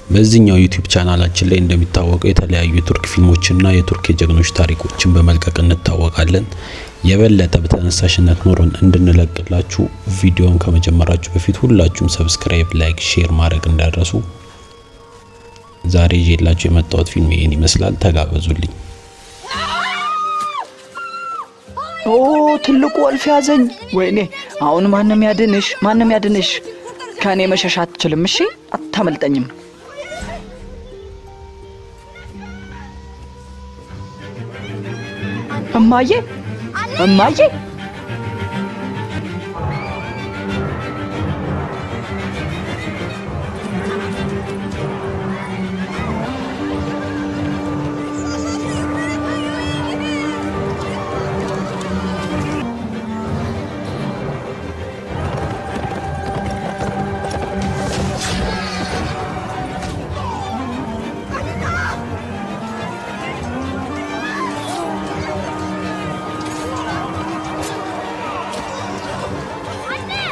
በዚህኛው ዩቲዩብ ቻናላችን ላይ እንደሚታወቀው የተለያዩ የቱርክ ፊልሞችና የቱርክ የጀግኖች ታሪኮችን በመልቀቅ እንታወቃለን። የበለጠ በተነሳሽነት ኖሮን እንድንለቅላችሁ ቪዲዮውን ከመጀመራችሁ በፊት ሁላችሁም ሰብስክራይብ፣ ላይክ፣ ሼር ማድረግ እንዳትረሱ። ዛሬ ይዤላችሁ የመጣሁት ፊልም ይሄን ይመስላል። ተጋበዙልኝ። ኦ ትልቁ ወልፍ ያዘኝ። ወይኔ አሁን ማንም ያድንሽ? ከኔ መሸሽ አትችልም። እሺ አታመልጠኝም። እማዬ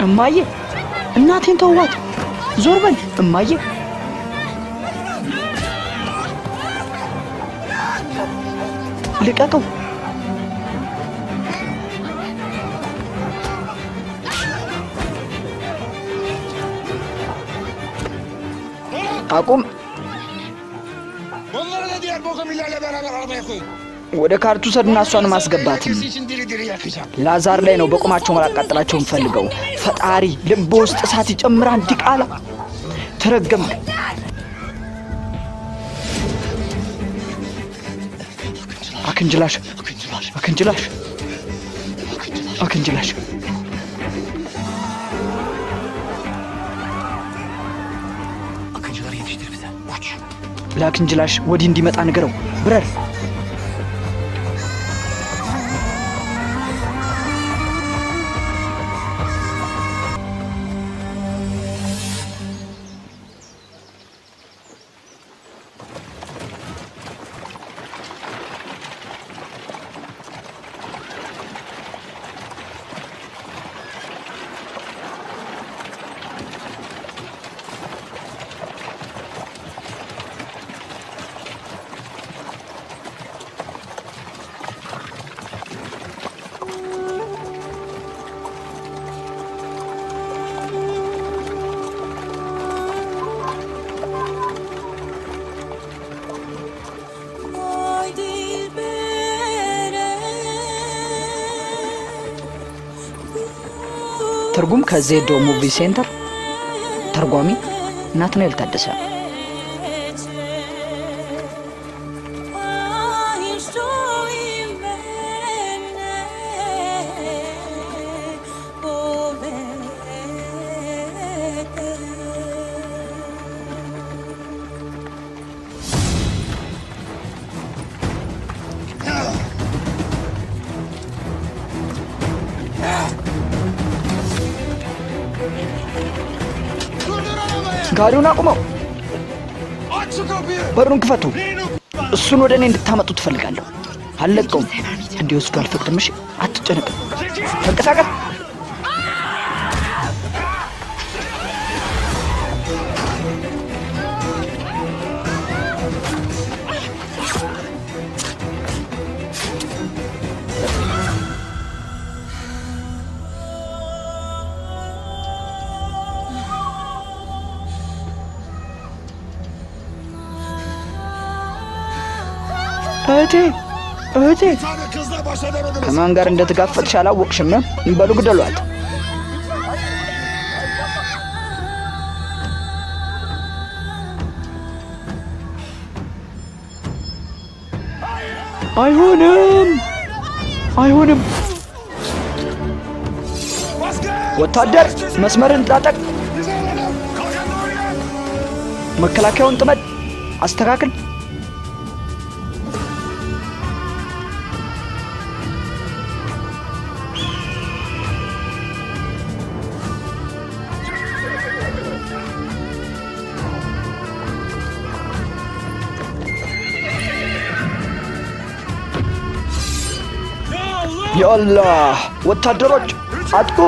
እማዬ እናቴን ተዋት። ዞር በል እማዬ። ልቀቀው። አቁም። ወደ ካርቱ ሰድና እሷን ማስገባት። ላዛር ላይ ነው በቁማቸው ማላቃጠላቸው እንፈልገው። ፈጣሪ ልብ ውስጥ እሳት ይጨምራል። ዲቃላ ተረገም። አክንጅላሽ ለአክንጅላሽ ወዲህ እንዲመጣ ንገረው። ብረር ትርጉም ከዜዶ ሙቪ ሴንተር ተርጓሚ ናትናኤል ታደሰ። ጋሪውን አቁመው። በሩን ክፈቱ። እሱን ወደ እኔ እንድታመጡ ትፈልጋለሁ። አልለቀውም። እንዲወስዱ አልፈቅድም። እሺ አትጨነቅ። ተንቀሳቀስ። እህቴ ከማን ጋር እንደተጋፈጥሽ አላወቅሽም? በሉ ግደሏት። አይሆንም። ወታደር መስመርን ታጠቅ። መከላከያውን ጥመድ። አስተካክል። ያአላህ ወታደሮች አጥቁ!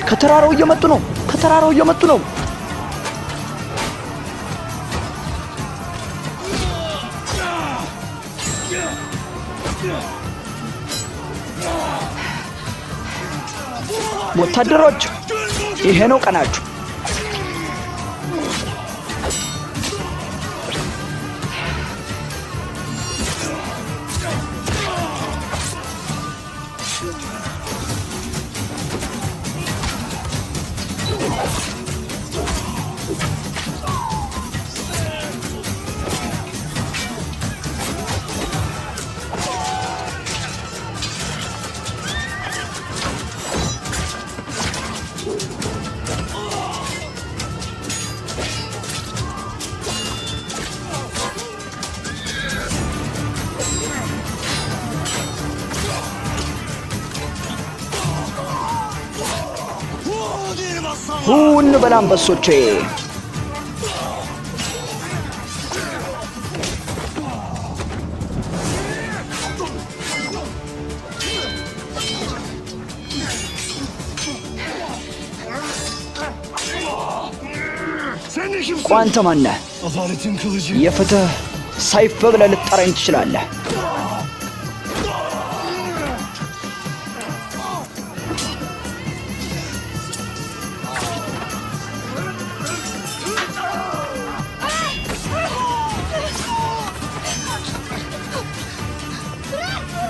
ከተራራው እየመጡ ነው። ከተራራው እየመጡ ነው። ወታደሮች ይሄ ነው ቀናችሁ። ሁን በላንበሶቼ ቋንተ ማነህ? የፍትህ ሰይፍ ብለህ ልትጠራኝ ትችላለህ።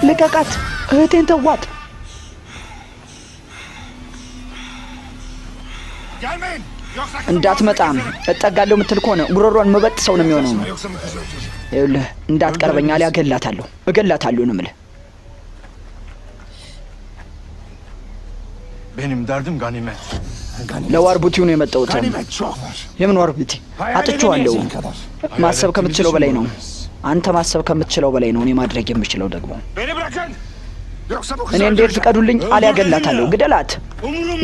ልቀቃት! እህቴን ተዋት! እንዳትመጣም እጠጋለሁ የምትል ከሆነ ጉሮሯን መበጥሰው ነው የሚሆነው። ይኸውልህ እንዳትቀርበኝ አለ እገላታለሁ ነው የምልህ። Benim derdim ganimet. ለዋርቡቲው ነው የመጣሁት። የምን ዋርቡቲ? አጥቼዋለሁ። ማሰብ ከምትችለው በላይ ነው። አንተ ማሰብ ከምትችለው በላይ ነው። እኔ ማድረግ የምችለው ደግሞ እኔ እንዴት ፍቀዱልኝ አለ እገላታለሁ። ግደላት!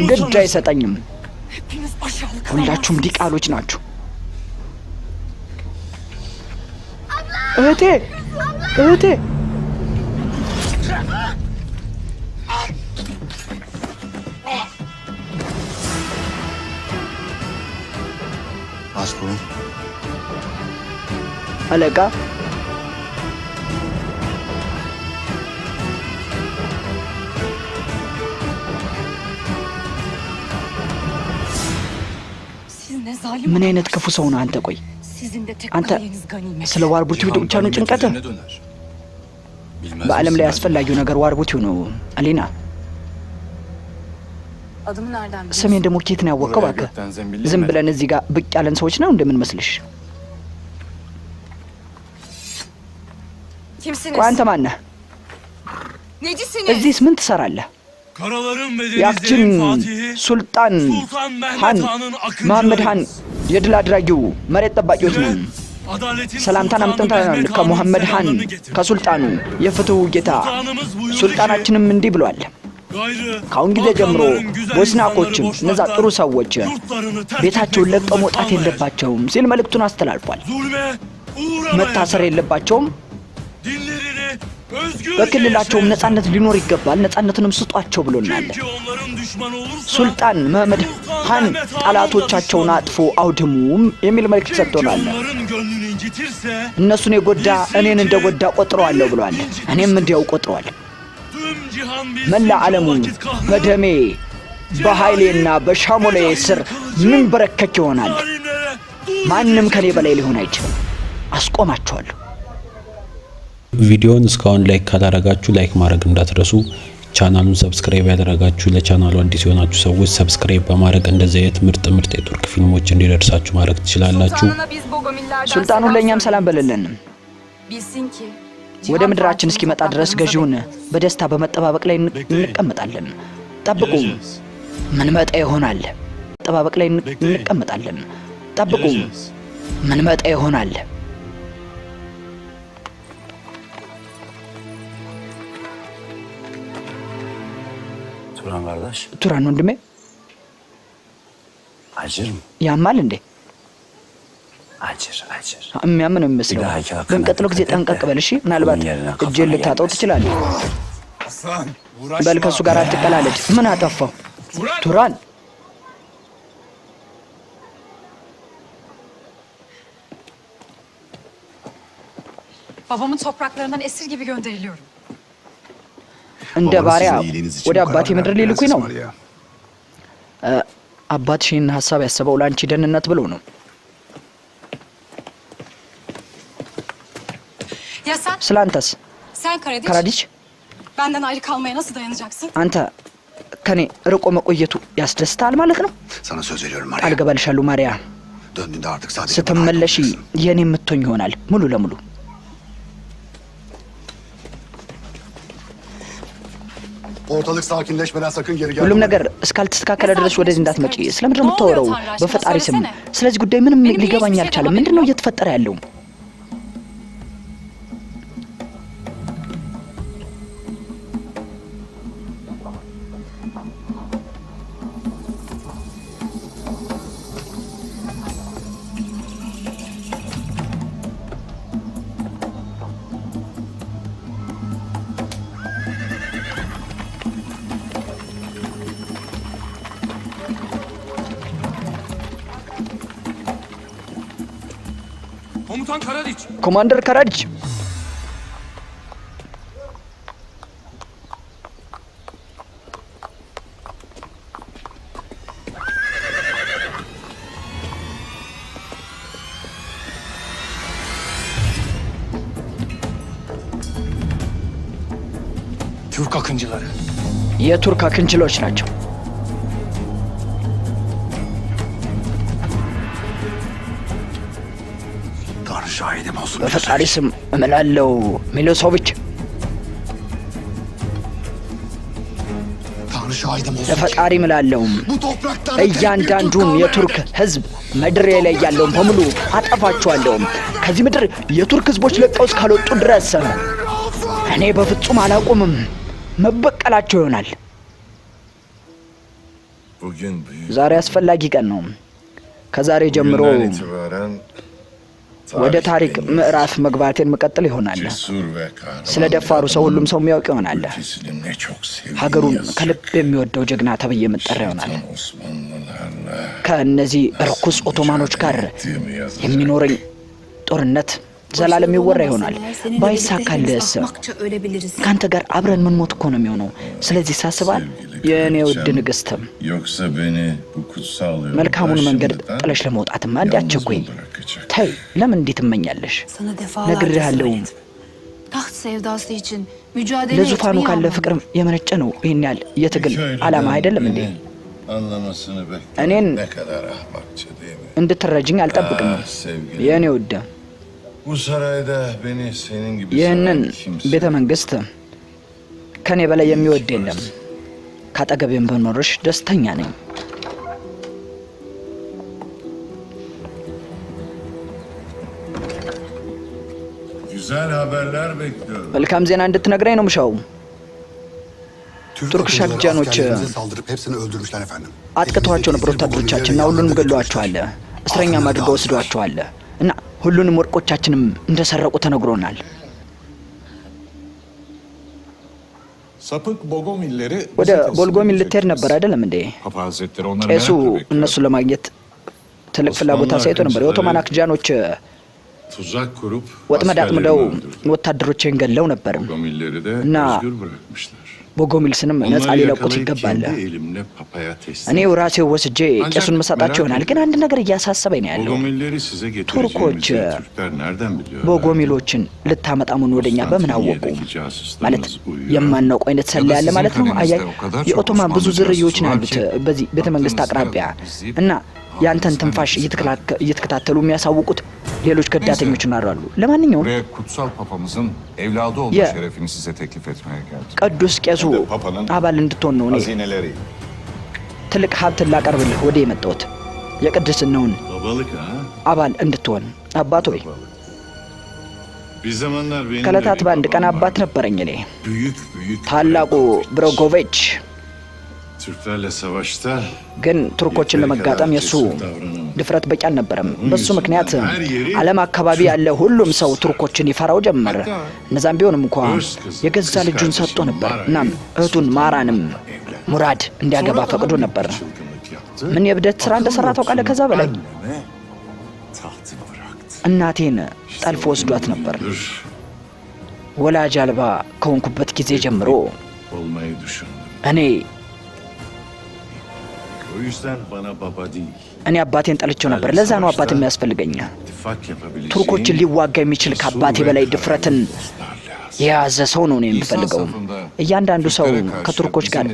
ግድ አይሰጠኝም። ሁላችሁም ዲቃሎች ናችሁ። እህቴ Asbun. አለቃ ምን አይነት ክፉ ሰው ነህ አንተ? ቆይ አንተ ስለ ዋርቡቲው ብቻ ነው ጭንቀትህ? በዓለም ላይ አስፈላጊው ነገር ዋርቡቲው ነው። አሊና ስሜን ደግሞ ኬት ነው ያወቀው? እባክህ ዝም ብለን እዚህ ጋር ብቅ ያለን ሰዎች ነው እንደምንመስልሽ? ቆይ አንተ ማን ነህ? እዚህስ ምን ትሰራለህ? ያችን ሱልጣን ሃን መሐመድ ሃን የድል አድራጊው መሬት ጠባቂዎች ነን። ሰላምታን አምጥተናል ከሙሐመድ ሃን ከሱልጣኑ የፍትሁ ጌታ። ሱልጣናችንም እንዲህ ብሏል፣ ካሁን ጊዜ ጀምሮ ቦስናኮችም እነዛ ጥሩ ሰዎች ቤታቸውን ለቀው መውጣት የለባቸውም ሲል መልእክቱን አስተላልፏል። መታሰር የለባቸውም፣ በክልላቸውም ነጻነት ሊኖር ይገባል፣ ነጻነትንም ስጧቸው ብሎናል። ሱልጣን መሐመድ ሃን ጠላቶቻቸውን አጥፎ አውድሙም የሚል መልእክት ሰጥቶናል። እነሱን የጎዳ እኔን እንደጎዳ ቆጥረዋለሁ ብሏል። እኔም እንዲያው ቆጥረዋል። መላ ዓለሙ በደሜ በኃይሌና በሻሞሌ ስር ምን በረከክ ይሆናል። ማንም ከኔ በላይ ሊሆን አይችልም። አስቆማቸዋለሁ። ቪዲዮውን እስካሁን ላይክ ካላረጋችሁ ላይክ ማድረግ እንዳትረሱ። ቻናሉን ሰብስክራይብ ያደረጋችሁ ለቻናሉ አዲስ የሆናችሁ ሰዎች ሰብስክራይብ በማድረግ እንደዚህ አይነት ምርጥ የቱርክ ፊልሞች እንዲደርሳችሁ ማድረግ ትችላላችሁ። ሱልጣኑ ለኛም ሰላም በለልን። ወደ ምድራችን እስኪመጣ ድረስ ገዢውን በደስታ በመጠባበቅ ላይ እንቀመጣለን። ጠብቁ፣ ምን መጣ ይሆናል። መጠባበቅ ላይ እንቀመጣለን። ጠብቁ፣ ምን መጣ ይሆናል። Turan kardeş. ቱራን ወንድሜ Acır mı? ያማል እንዴ? Acır. የሚያም ነው የሚመስለው። በሚቀጥለው ጊዜ ጠንቀቅ በል እሺ። ምናልባት እጄን ልታጠው ትችላለህ። በል ከሱ ጋር አትቀላለድ። ምን አጠፋው? ቱራን Babamın topraklarından esir gibi gönderiliyorum. እንደ ባሪያ ወደ አባቴ ምድር ሊልኩኝ ነው። አባትሽን ሀሳብ ያሰበው ለአንቺ ደህንነት ብሎ ነው። Ya sen? ስላንተስ Sen Karadiç. ካራዲች Benden ayrı kalmaya nasıl dayanacaksın? አንተ ከኔ ርቆ መቆየቱ ያስደስታል ማለት ነው? Sana söz veriyorum Maria. ቃል ገባልሻለሁ ማሪያ፣ Döndüğünde artık sadece ስትመለሺ የኔ የምትሆኝ ይሆናል ሙሉ ለሙሉ። Ortalık sakinleşmeden sakın geri gelme. ሁሉም ነገር እስካልተስተካከለ ድረስ ወደዚህ እንዳትመጪ። ስለምንድን ነው የምታወራው? በፈጣሪ ስም ስለዚህ ጉዳይ ምንም ሊገባኝ አልቻለም። ምንድን ነው እየተፈጠረ ያለው? Komutan Karadiç. ኮማንደር ካራዲች Türk akıncıları. የቱርክ አክንችሎች ናቸው። Tanrı şahidim olsun. በፈጣሪ ስም እምላለው ሚሎሶቪች፣ Tanrı şahidim olsun. ለፈጣሪ እምላለው Bu topraktan እያንዳንዱን የቱርክ ሕዝብ ምድር ላይ ያለውን በሙሉ አጠፋቸዋለሁ። ከዚህ ምድር የቱርክ ሕዝቦች ለቀው እስካልወጡ ድረስ እኔ በፍጹም አላቆምም። መበቀላቸው ይሆናል። Bugün büyük ዛሬ አስፈላጊ ቀን ነው። ከዛሬ ጀምሮ bugünden itibaren ወደ ታሪክ ምዕራፍ መግባቴን መቀጠል ይሆናል። cesur ve kahraman ስለ ደፋሩ ሰው ሁሉም ሰው የሚያውቅ ይሆናል። ülkesini ne çok sevdiğini ሀገሩን yazacak. ከልብ የሚወደው ጀግና ተብዬ መጠራ ይሆናል። Sultan Osmanlılarla ከእነዚህ ርኩስ ኦቶማኖች ጋር ettiğimi yazacak. የሚኖረኝ ጦርነት ዘላለም ይወራ ይሆናል። ባይሳካልስ ከአንተ ጋር አብረን ምን ሞት እኮ ነው የሚሆነው። ስለዚህ ሳስባል የእኔ ውድ ንግስት Yoksa beni bu kutsal yolun መልካሙን መንገድ başında ጥለሽ ለመውጣትም አንድ yalnız አትቸኩይ። mı bırakacak? ተይ፣ ለምን እንዴት ትመኛለሽ? ነግሬሃለሁ። Taht sevdası için mücadele ለዙፋኑ etmeyi ካለ anladım. ፍቅር የመነጨ ነው ይህን ያህል የትግል Köylüden ዓላማ አይደለም እንዴ? beni anlamasını beklemek እኔን ne kadar ahmakça değil mi? እንድትረጅኝ አልጠብቅም sevgilim. የእኔ ውድ። Bu sarayda beni senin gibi ይህንን seven kimse ቤተ መንግስት ከኔ በላይ የሚወድ የለም። ካጠገቤም በኖርሽ ደስተኛ ነኝ። Güzel haberler bekliyorum. መልካም ዜና እንድትነግረኝ ነው ምሻው። ቱርክ ሻክጃኖች saldırıp hepsini öldürmüşler efendim. አጥቅተዋቸው ነበር ወታደሮቻችንና ሁሉንም ገለዋቸዋል። እስረኛም አድርገው ወስዷቸዋል እና ሁሉንም ወርቆቻችንም እንደሰረቁ ተነግሮናል። Sapık Bogomilleri ወደ ቦልጎሚል ልትሄድ ነበር አይደለም እንዴ? Papa Hazretleri onları ቄሱ merakla bekliyor. እነሱን ለማግኘት ትልቅ ፍላጎት አሳይቶ ነበር። የኦቶማን አክጃኖች Tuzak kurup ወጥመድ አጥምደው askerlerini öldürdü. ወታደሮችን ገለው ነበር። Bogomilleri de Na. özgür bırakmışlar. ቦጎሚልስንም ነፃ Onları ሊለቁት yakalayıp ይገባል። kendi elimle papaya teslim እኔው ettim. ራሴው ወስጄ ቄሱን መሰጣቸው ይሆናል። ግን አንድ ነገር እያሳሰበኝ ነው ያለው። Bogomilleri size Turkoç, getireceğimizi Türkler nereden biliyorlar? ቦጎሚሎችን ልታመጣ መሆኑን ወደኛ በምን አወቁ? Konstantiniyye'deki casuslarımız ማለት uyuyor. የማናውቀው አይነት ሰላ ያለ ማለት ነው። አያይ የኦቶማን ብዙ ዝርዮች ነው ያሉት በዚህ ቤተ መንግስት አቅራቢያ እና ያንተን ትንፋሽ እየተከታተሉ የሚያሳውቁት ሌሎች ከዳተኞች እናራሉ። ለማንኛውም Buraya kutsal papamızın evladı olma Ya. şerefini size teklif etmeye geldim. ቅዱስ ቄሱ አባል እንድትሆን ነው እኔ Hazineleri, ትልቅ ሀብትን ላቀርብልህ ወደ የመጣሁት የቅድስናውን Babalık ha? አባል እንድትሆን። አባት ሆይ Bir zamanlar benim de ከዕለታት bir በአንድ ቀን babam አባት vardı. ነበረኝ እኔ Büyük ታላቁ ብሮጎቬች። Türklerle savaşta ግን ቱርኮችን ለመጋጠም የእሱ ድፍረት በቂ አልነበረም። በሱ ምክንያት ዓለም አካባቢ ያለ ሁሉም ሰው ቱርኮችን ይፈራው ጀመር። እነዛም ቢሆንም እንኳ የገዛ ልጁን ሰጥቶ ነበር። እናም እህቱን ማራንም ሙራድ እንዲያገባ ፈቅዶ ነበር። çılgınlık yaptı. ምን የብደት ስራ እንደሰራ ታውቃለህ? ከዛ በላይ Anneme tahtı bıraktı. እናቴን ጠልፎ ወስዷት ነበር። Dur. ወላጅ አልባ ከሆንኩበት ጊዜ ጀምሮ olmayı düşündüm. እኔ O yüzden bana baba değil, እኔ አባቴን ጠልቼው ነበር። ለዛ ነው አባት የሚያስፈልገኝ። ittifak yapabileceğim ቱርኮችን ሊዋጋ የሚችል ከአባቴ በላይ ድፍረትን የያዘ ሰው ነው የሚፈልገው። እያንዳንዱ ሰው ከቱርኮች ጋር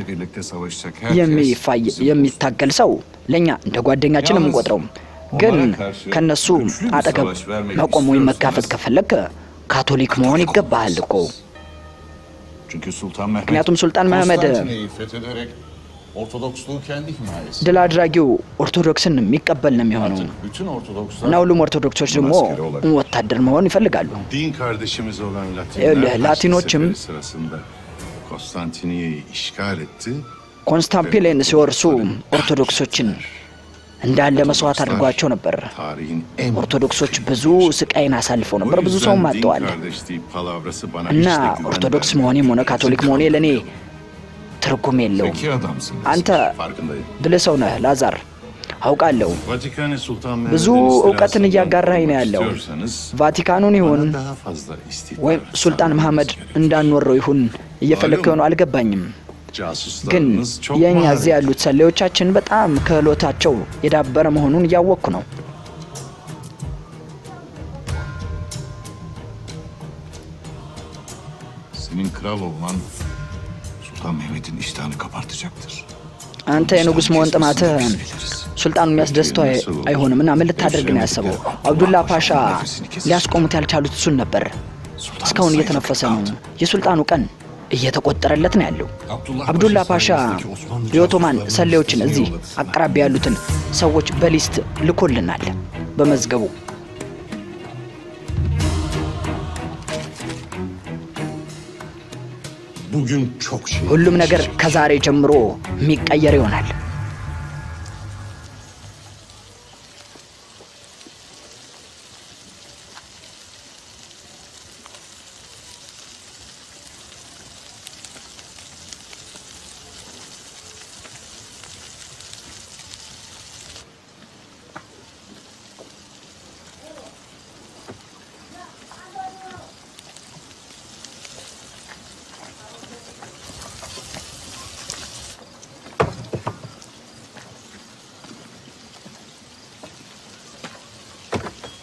የሚታገል ሰው ለኛ እንደ ጓደኛችን የምንቆጥረው፣ ግን ከነሱ አጠገብ መቆም ወይም መጋፈጥ ከፈለክ ካቶሊክ መሆን ይገባሃል እኮ። ምክንያቱም ሱልጣን መሐመድ ድል አድራጊው ኦርቶዶክስን የሚቀበል ነው የሚሆነው እና ሁሉም ኦርቶዶክሶች ደግሞ ወታደር መሆን ይፈልጋሉ። din kardeşimiz olan Latinler ላቲኖችም Konstantiniyye'yi işgal etti. ኮንስታንቲኖፕልን ሲወርሱ ኦርቶዶክሶችን እንዳለ መስዋዕት አድርጓቸው ነበር። Tarihin en ኦርቶዶክሶች ብዙ ስቃይን አሳልፈው ነበር፣ ብዙ ሰውም አጥተዋል። እና ኦርቶዶክስ መሆኔም ሆነ ካቶሊክ መሆኔ ለኔ ትርጉም የለውም። አንተ ብልህ ሰው ነህ ላዛር፣ አውቃለሁ። ብዙ እውቀትን እያጋራኝ ነው ያለው። ቫቲካኑን ይሁን ወይም ሱልጣን መሐመድ እንዳንወረው ይሁን እየፈለክ ነው አልገባኝም። ግን የኛ እዚህ ያሉት ሰላዮቻችን በጣም ክህሎታቸው የዳበረ መሆኑን እያወቅኩ ነው። Senin kral olman Sultan Mehmet'in iştahını kabartacaktır. አንተ የንጉስ መሆን ጥማትህ ሱልጣኑን የሚያስደስተው አይሆንም እና ምን ልታደርግ ነው ያሰበው? አብዱላ ፓሻ ሊያስቆሙት ያልቻሉት እሱን ነበር። እስካሁን እየተነፈሰ ነው። የሱልጣኑ ቀን እየተቆጠረለት ነው ያለው። አብዱላ ፓሻ የኦቶማን ሰላዮችን እዚህ አቅራቢያ ያሉትን ሰዎች በሊስት ልኮልናል በመዝገቡ። Bugün çok şey. ሁሉም ነገር ከዛሬ ጀምሮ የሚቀየር ይሆናል።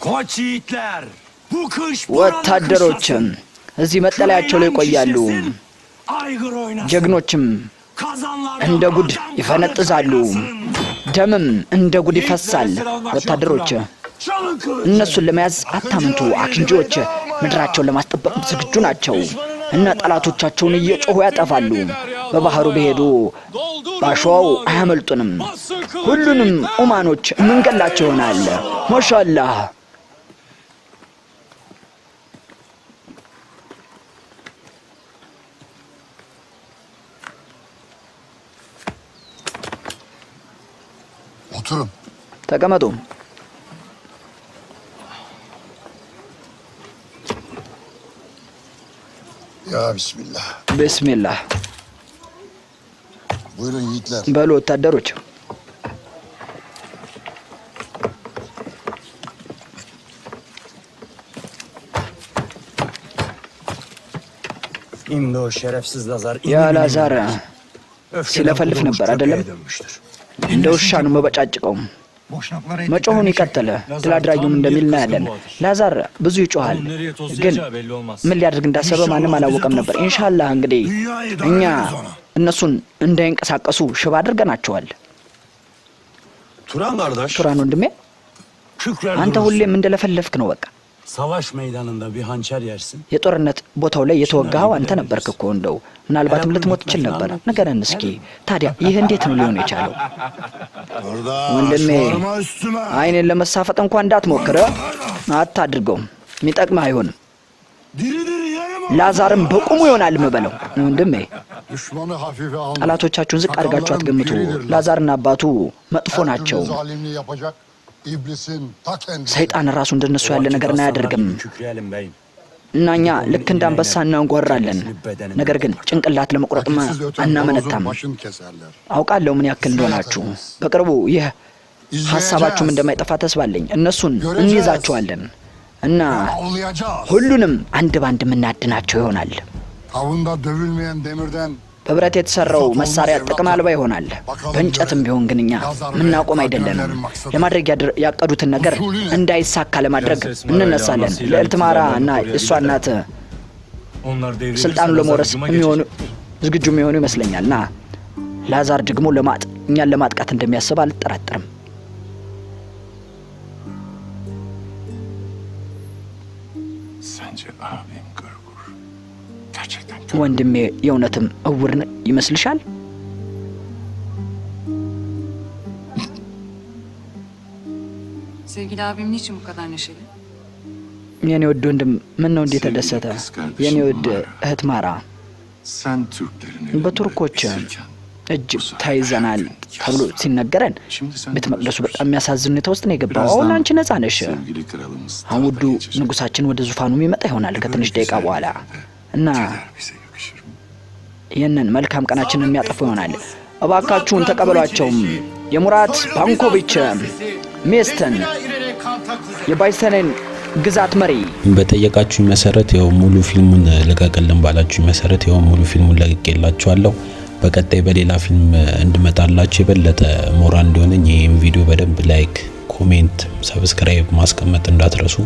Koç yiğitler, bu kış ወታደሮችም እዚህ መጠለያቸው ላይ ይቆያሉ። ጀግኖችም እንደ ጉድ ይፈነጥዛሉ፣ ደምም እንደ ጉድ ይፈሳል። ወታደሮች እነሱን ለመያዝ አታምንቱ። አክንጂዎች ምድራቸውን ለማስጠበቅ ዝግጁ ናቸው እና ጠላቶቻቸውን እየጮሁ ያጠፋሉ። በባህሩ ቢሄዱ ባሸዋው አያመልጡንም። ሁሉንም ኡማኖች ምንገላቸው ይሆናል። ማሻአላህ። Oturun. ተቀመጡ። Ya bismillah. ቢስሚላህ። Buyurun yiğitler. በሉ ወታደሮች። İmdi o şerefsiz Lazar. ያ ላዛር ሲለፈልፍ ነበር አይደለም? እንደ ውሻ ነው መበጫጭቀው። መጮሁን ይቀጥል። ድል አድራጊውም እንደሚል እናያለን። ላዛር ብዙ ይጮሃል፣ ግን ምን ሊያደርግ እንዳሰበ ማንም አላወቀም ነበር። ኢንሻአላህ እንግዲህ እኛ እነሱን እንዳይንቀሳቀሱ ሽባ አድርገናቸዋል። ቱራን ወንድሜ፣ አንተ ሁሌም እንደለፈለፍክ ነው። በቃ Savaş meydanında bir hançer yersin. የጦርነት ቦታው ላይ የተወጋው አንተ ነበርክ እኮ። እንደው ምናልባትም ልትሞት ትችል ነበር። ንገረን እስኪ ታዲያ ይህ እንዴት ነው ሊሆን የቻለው? ወንድሜ አይኔን ለመሳፈጥ እንኳን እንዳትሞክረ፣ አታድርገው። የሚጠቅምህ አይሆንም። ላዛርም በቁሙ ይሆናል የምበለው። ወንድሜ Düşmanı hafife alın. ጠላቶቻችሁን ዝቅ አድርጋችሁ አትገምቱ። ላዛርና አባቱ መጥፎ ናቸው። Zalimliği yapacak iblisin ta kendisi. ሰይጣን ራሱ እንደነሱ ያለ ነገር አያደርግም። Kükreyelim beyim. እና እኛ ልክ እንደ አንበሳ እናንጓራለን። ነገር ግን ጭንቅላት ለመቁረጥማ Siz öten አናመነታም። horozun başını keserler. አውቃለሁ ምን ያክል እንደሆናችሁ። በቅርቡ ይህ ሀሳባችሁም እንደማይጠፋ ተስፋ አለኝ። እነሱን እንይዛቸዋለን። እና avlayacağız. ሁሉንም አንድ ባንድ የምናድናቸው ይሆናል። Tavında dövülmeyen demirden በብረት የተሰራው መሳሪያ ጥቅም አልባ ይሆናል። በእንጨትም ቢሆን ግን እኛ ምናቆም አይደለንም። ለማድረግ ያቀዱትን ነገር እንዳይሳካ ለማድረግ እንነሳለን። ልዕልት ማራ እና እሷ እናት ስልጣኑን ለመውረስ ዝግጁ የሚሆኑ ይመስለኛልና ላዛር ደግሞ እኛን ለማጥቃት እንደሚያስብ አልጠራጠርም። Sence abim gırgur. Gerçekten ወንድሜ የእውነትም እውር ይመስልሻል? Sevgili abim niçin bu kadar neşeli? የኔ ውድ ወንድም ምን ነው እንዴት ተደሰተ? የኔ ውድ እህት ማራ sen Türklerin በቱርኮች እጅ ተይዘናል ተብሎ ሲነገረን ቤተ መቅደሱ በጣም የሚያሳዝን ሁኔታ ውስጥ ነው የገባው። አሁን አንቺ ነፃ ነሽ። አሁን ውዱ ንጉሳችን ወደ ዙፋኑ የሚመጣ ይሆናል ከትንሽ ደቂቃ በኋላ እና ይህንን መልካም ቀናችንን የሚያጠፉ ይሆናል። እባካችሁን ተቀበሏቸውም። የሙራት ባንኮቪች ሚስትን የባይስተንን ግዛት መሪ በጠየቃችሁ መሰረት ያው ሙሉ ፊልሙን ለቀቀልን ባላችሁ መሰረት ያው ሙሉ ፊልሙን ለቅቄላችኋለሁ። በቀጣይ በሌላ ፊልም እንድመጣላችሁ የበለጠ ሞራል እንዲሆነኝ ይሄን ቪዲዮ በደንብ ላይክ፣ ኮሜንት፣ ሰብስክራይብ ማስቀመጥ እንዳትረሱ።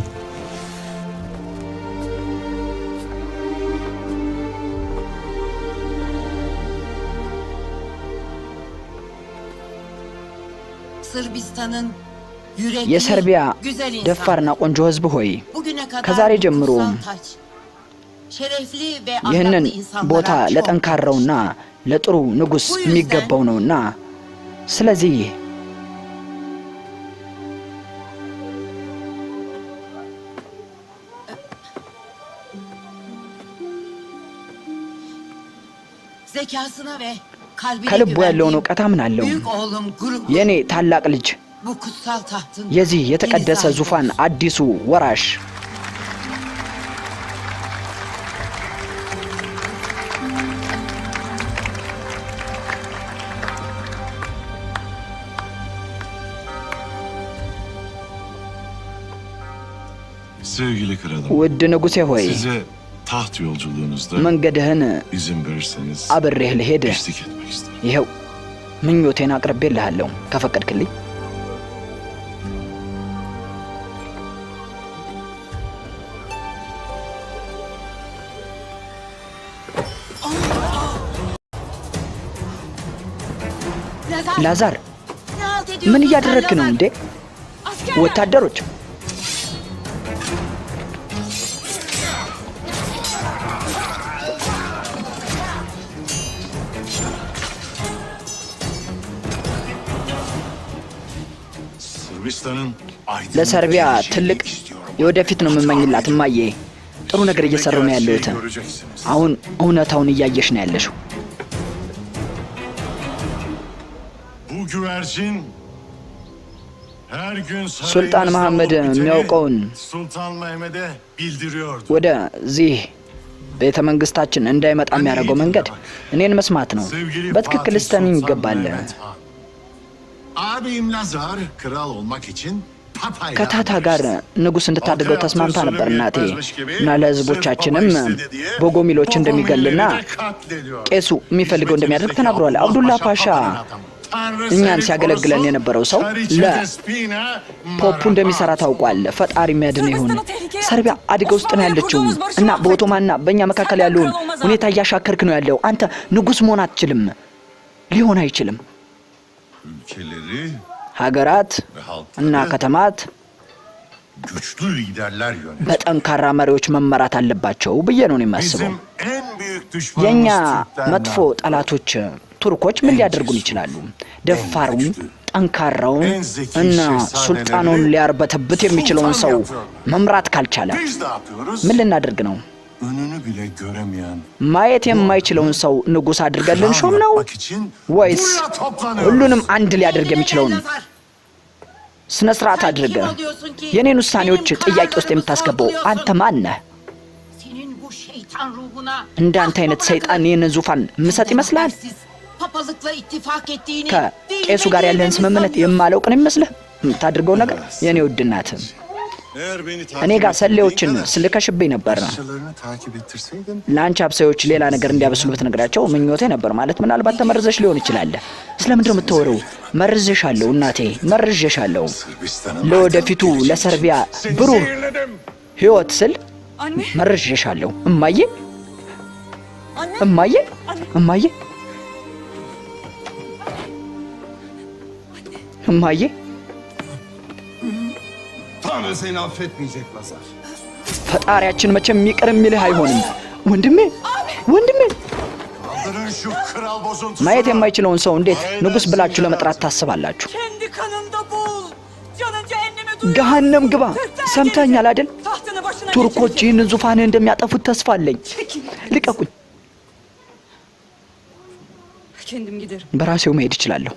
የሰርቢያ ደፋርና ቆንጆ ህዝብ ሆይ ከዛሬ ጀምሮ ይህንን ቦታ ለጠንካራውና ለጥሩ ንጉስ የሚገባው ነውና ስለዚህ ከልቡ ያለውን እውቀት አምናለሁ። የኔ ታላቅ ልጅ የዚህ የተቀደሰ ዙፋን አዲሱ ወራሽ Sevgili kralım. ውድ ንጉሴ ሆይ Size taht yolculuğunuzda መንገድህን izin verirseniz አብሬህ ልሄድ eşlik etmek isterim. ይኸው ምኞቴን አቅርቤልሃለሁ ከፈቀድክልኝ። ላዛር ምን እያደረግክ ነው እንዴ? ወታደሮች Sırbistan'ın aydın ለሰርቢያ ትልቅ የወደፊት ነው የምመኝላት። እማዬ ጥሩ ነገር እየሰሩ ነው ያለሁት። አሁን እውነታውን እያየሽ ነው ያለሽው። Bu güvercin her gün ሱልጣን መሐመድ የሚያውቀውን Sultan Mehmet'e bildiriyordu. ወደዚህ ቤተ መንግስታችን እንዳይመጣ የሚያደርገው መንገድ እኔን መስማት ነው። በትክክል ልትሰሚኝ ይገባል። Abim Lazar kral olmak için papayla ከታታ ጋር ንጉስ እንድታደርገው ተስማምታ ነበር እናቴ እና ለህዝቦቻችንም ቦጎሚሎች እንደሚገልና ቄሱ የሚፈልገው እንደሚያደርግ ተናግሯል። አብዱላ ፓሻ እኛን ሲያገለግለን የነበረው ሰው ለፖፑ እንደሚሰራ ታውቋል። ፈጣሪ የሚያድን ይሁን። ሰርቢያ አደጋ ውስጥ ነው ያለችው እና በኦቶማንና በእኛ መካከል ያለውን ሁኔታ እያሻከርክ ነው ያለው። አንተ ንጉስ መሆን አትችልም፣ ሊሆን አይችልም። ülkeleri ሀገራት እና ከተማት güçlü liderler yönetiyor. በጠንካራ መሪዎች መመራት አለባቸው ብዬ ነው የማስበው። Bizim en büyük የኛ düşmanımız Türkler. መጥፎ ጠላቶች ቱርኮች ምን ሊያደርጉን ይችላሉ? ደፋሩን፣ ጠንካራውን እና ሱልጣኑን ሊያርበተብት የሚችለውን ሰው መምራት ካልቻለ Biz ne yapıyoruz? ምን ልናደርግ ነው? Önünü bile göremeyen ማየት የማይችለውን ሰው ንጉስ አድርገን ልንሾም ነው yapmak için ወይስ buraya toplanıyoruz. ሁሉንም አንድ ሊያደርግ የሚችለውን ስነ ስርዓት አድርገ የኔን ውሳኔዎች ጥያቄ ውስጥ የምታስገባው አንተ ማን ነህ? እንዳንተ አይነት ሰይጣን ይህንን ዙፋን ምሰጥ ይመስላል? ከቄሱ ጋር ያለህን ስምምነት የማላውቅ ነው የሚመስልህ? የምታደርገው ነገር የኔ ውድ እናት እኔ ጋር ሰሌዎችን ስልከሽብኝ ነበር። Başkalarını takip ettirseydin ለአንቺ አብሳዮች ሌላ ነገር እንዲያበስሉ ብትነግራቸው ምኞቴ ነበር። ማለት ምናልባት ተመርዘሽ ሊሆን ይችላል። ስለምንድን ነው የምትወረው? መርዤሻለሁ እናቴ፣ መርዤሻለሁ። ለወደፊቱ ለሰርቢያ ብሩህ ህይወት ስል መርዤሻለሁ። እማዬ እማዬ እማዬ እማዬ Tanrı seni affetmeyecek Lazar. ፈጣሪያችን መቼም የሚቅር የሚልህ አይሆንም። ወንድሜ ወንድሜ kaldırın şu kral bozuntusunu. ማየት የማይችለውን ሰው እንዴት ንጉሥ ብላችሁ ለመጥራት ታስባላችሁ? Kendi kanında boğul. Canın cehenneme dur. ገሃነም ግባ። ሰምተኛል አይደል? Tahtını başına ቱርኮች ይህንን ዙፋንህ እንደሚያጠፉት ተስፋ አለኝ። ልቀቁኝ። Kendim giderim. በራሴው መሄድ እችላለሁ።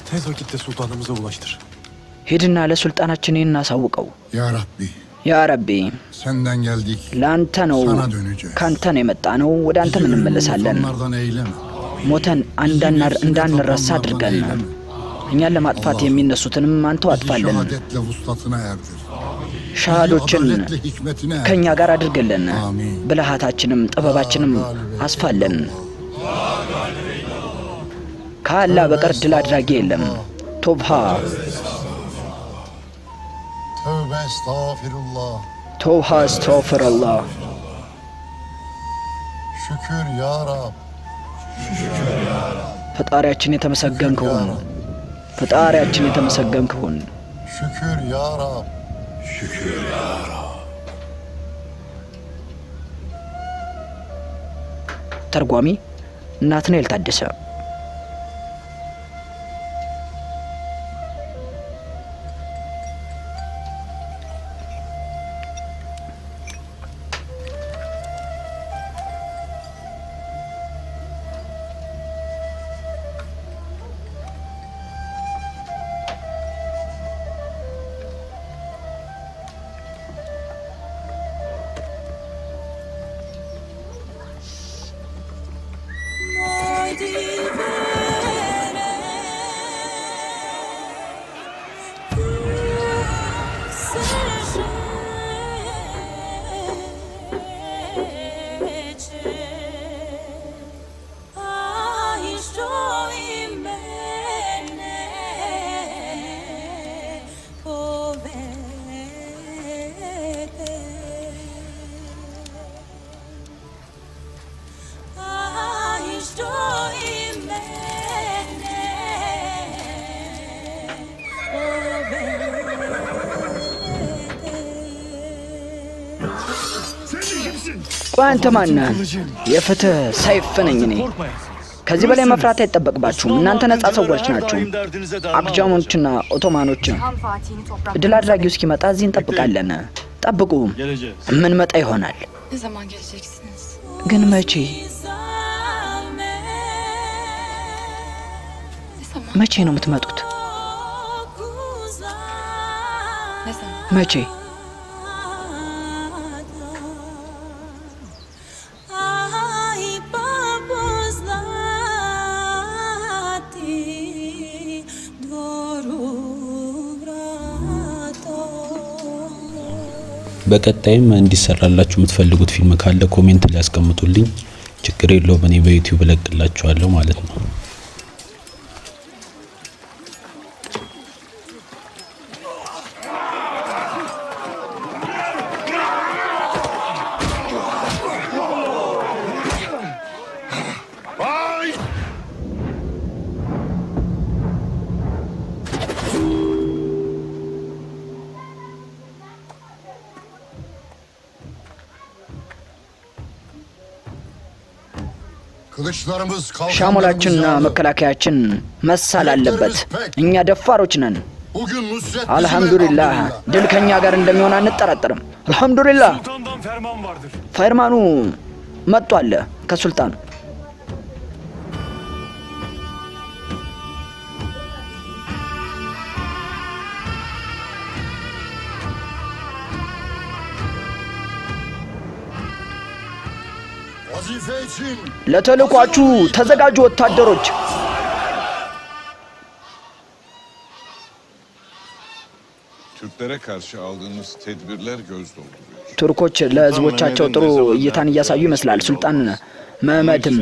Tez vakitte sultanımıza ulaştır. ሂድና ለሱልጣናችን ይህን እናሳውቀው። Ya Rabbi ያ ረቢ senden geldik. ለአንተ ነው፣ sana döneceğiz. ካንተ ነው የመጣ ነው፣ ወደ አንተም እንመለሳለን። Onlardan eyleme. ሞተን እንዳንረሳ አድርገን እኛን ለማጥፋት የሚነሱትንም አንተው አጥፋልን። Şehadetle vuslatına erdir. ሻሃዶችን Adaletle hikmetine erdir. ከእኛ ጋር አድርግልን። አሜን። ብልሃታችንም ጥበባችንም አስፋልን። ከአላህ በቀር ድል አድራጊ የለም። ቶብሃ Tövbe estağfirullah. ቶብሃ አስተግፊሩላህ። Şükür ya Rab. ፈጣሪያችን የተመሰገንክ ሁን። ፈጣሪያችን የተመሰገንክ ሁን። Şükür ya Rab. ተርጓሚ ናትናኤል ታደሰ። አንተ ማነህ? የፍትህ ሰይፍ ነኝ እኔ። ከዚህ በላይ መፍራት አይጠበቅባችሁም። እናንተ ነጻ ሰዎች ናችሁ። አክጃሞችና ኦቶማኖች ድል አድራጊው እስኪመጣ እዚህ እንጠብቃለን። ጠብቁ፣ የምንመጣ ይሆናል። ግን መቼ መቼ ነው የምትመጡት? መቼ? በቀጣይም እንዲሰራላችሁ የምትፈልጉት ፊልም ካለ ኮሜንት ላይ አስቀምጡልኝ። ችግር የለውም፣ እኔ በዩቲዩብ እለቅላችኋለሁ ማለት ነው። ሻሞላችንና መከላከያችን መሳል አለበት። እኛ ደፋሮች ነን። አልহামዱሊላህ ድል ከኛ ጋር እንደሚሆን አንጠራጠርም። አልহামዱሊላህ ፈርማኑ መጥቷል ከሱልጣን ለተልኳችሁ ተዘጋጁ ወታደሮች። Türklere karşı aldığımız tedbirler göz dolduruyor. ቱርኮች ለህዝቦቻቸው ጥሩ እይታን እያሳዩ ይመስላል። ሱልጣን መህመድም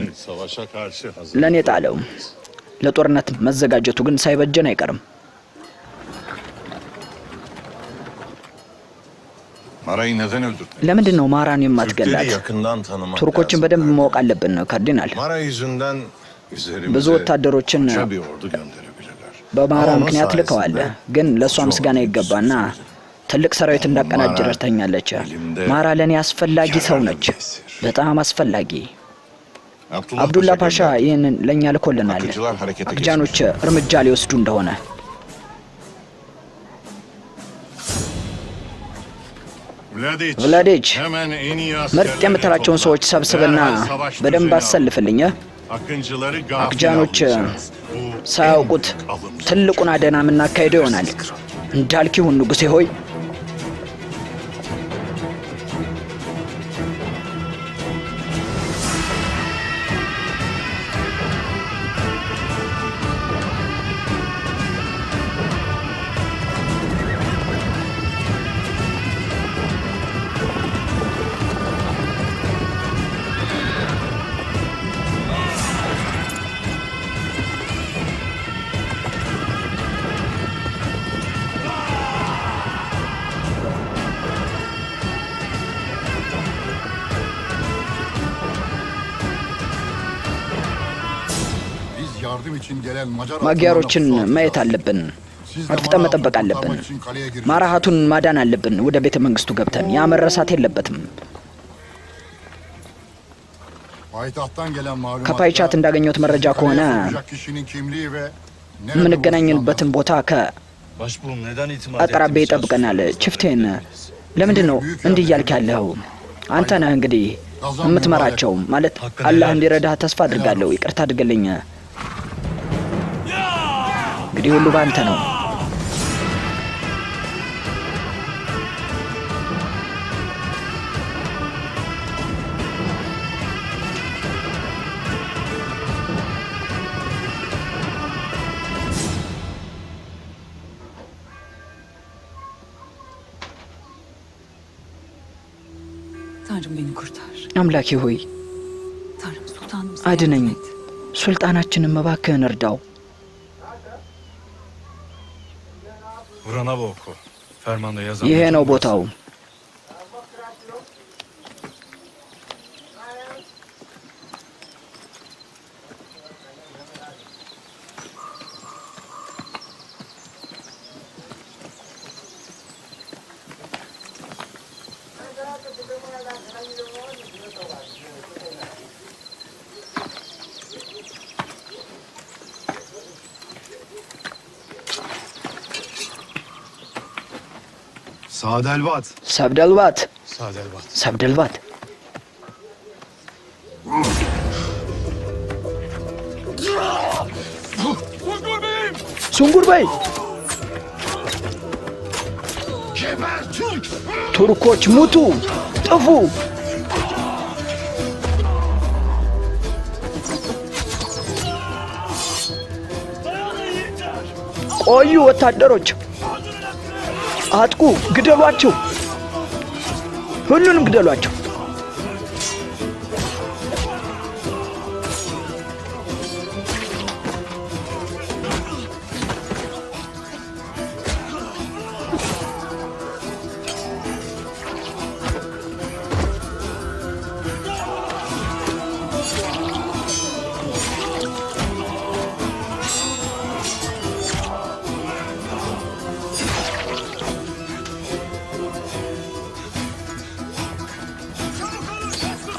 ለኔ ጣለው። ለጦርነት መዘጋጀቱ ግን ሳይበጀን አይቀርም። Mara'yı neden öldürdün? ለምንድን ነው ማራን የማትገላት? ቱርኮችን በደንብ ማወቅ አለብን ካርዲናል። Mara yüzünden ብዙ ወታደሮችን bir ordu gönderebilirler. በማራ ምክንያት ልከዋል። ግን ለሷ ምስጋና ይገባና ትልቅ ሰራዊት እንዳቀናጅ ረድታኛለች። ማራ ለኔ አስፈላጊ ሰው ነች፣ በጣም አስፈላጊ። አብዱላ ፓሻ ይህንን ለኛ ልኮልናል። አክጃኖች እርምጃ ሊወስዱ እንደሆነ ቭላዲች ምርጥ የምትላቸውን ሰዎች ሰብስብና በደንብ አሰልፍልኝ። አክጃኖች ሳያውቁት ትልቁን አደና የምናካሄደው ይሆናል። እንዳልክ ይሁን ንጉሴ ሆይ። ማጊያሮችን ማየት አለብን። አጥፍተን መጠበቅ አለብን። ማራሃቱን ማዳን አለብን። ወደ ቤተ መንግስቱ ገብተን ያ መረሳት የለበትም። ከፓይቻት እንዳገኘሁት መረጃ ከሆነ የምንገናኝበትን ቦታ ከአቅራቢያ ይጠብቀናል። ችፍቴን ለምንድን ነው እንዲህ እያልክ ያለኸው? አንተ ነህ እንግዲህ የምትመራቸው ማለት አላህ እንዲረዳህ ተስፋ አድርጋለሁ። ይቅርታ አድርግልኝ። እንግዲህ ሁሉ ባንተ ነው። አምላኬ ሆይ አድነኝ። ሱልጣናችንን መባክህን እርዳው። ይሄ ነው ቦታው። ሰብደልባት ሱንጉር በይ። ቱርኮች ሙቱ፣ ጥፉ። ቆዩ ወታደሮች፣ አጥቁ፣ ግደሏቸው፣ ሁሉንም ግደሏቸው።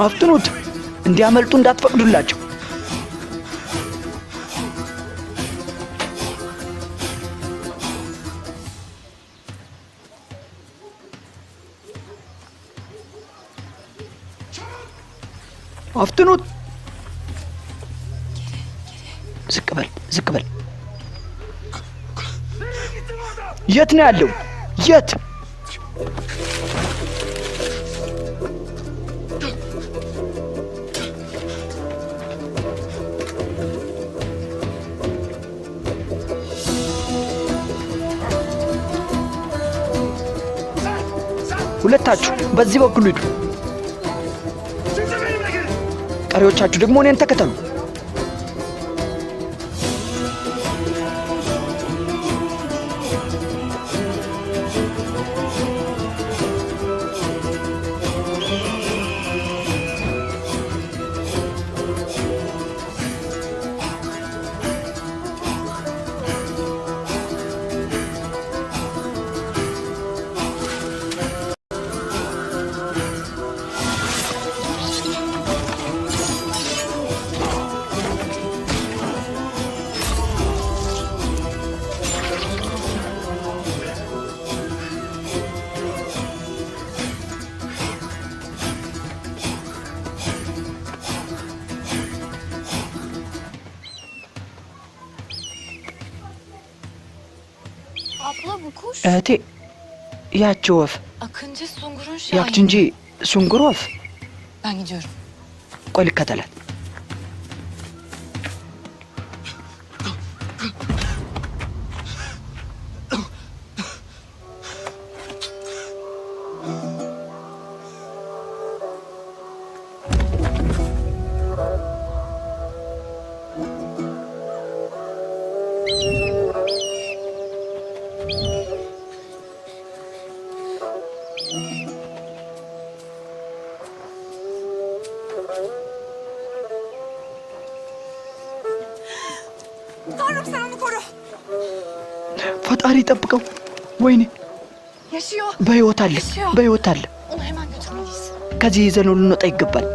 አፍጥኑት፣ እንዲያመልጡ እንዳትፈቅዱላቸው። አፍጥኑት። ዝቅ በል። የት ነው ያለው? የት? ሁለታችሁ በዚህ በኩል ሂዱ፣ ቀሪዎቻችሁ ደግሞ እኔን ተከተሉ። Abla bu kuş. እህቴ ያቺ ወፍ Akıncı Sungur'un ያክቺንጂ ሱንጉር ወፍ። Ben gidiyorum. ቆይ ልከተላት። Tanrım sen onu koru. ፈጣሪ ጠብቀው። ወይኔ Yaşıyor. በሕይወት አለ፣ Yaşıyor. በሕይወት አለ። Onu hemen götürmeliyiz. ከዚህ ይዘነው ልንወጣ ይገባል።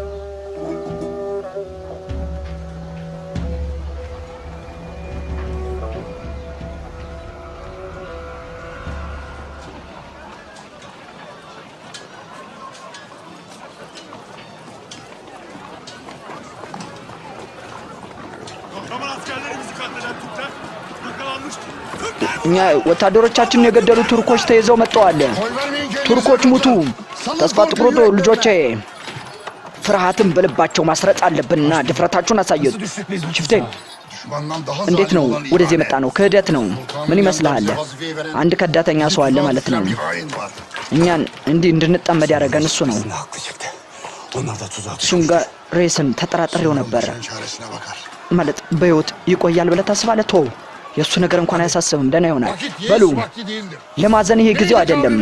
Kahraman askerlerimizi katleden Türkler yakalanmış. እኛ ወታደሮቻችንን የገደሉ ቱርኮች ተይዘው መጥተዋል። ቱርኮች ሙቱ። ተስፋ አትቁረጡ ልጆቼ። ፍርሃትን በልባቸው ማስረጽ አለብንና ድፍረታችሁን አሳየቱ። ሽፍቴ እንዴት ነው ወደዚህ የመጣ ነው? ክህደት ነው። ምን ይመስልሃል? አንድ ከዳተኛ ሰው አለ ማለት ነው። እኛን እንዲህ እንድንጠመድ ያደረገን እሱ ነው። ሱንጋ ሬስን ተጠራጥሬው ነበር። ማለት በሕይወት ይቆያል ብለህ ታስባለህ? ተው፣ የእሱ ነገር እንኳን አያሳስብም። ደህና ይሆናል። በሉ ለማዘን ይሄ ጊዜው አይደለም።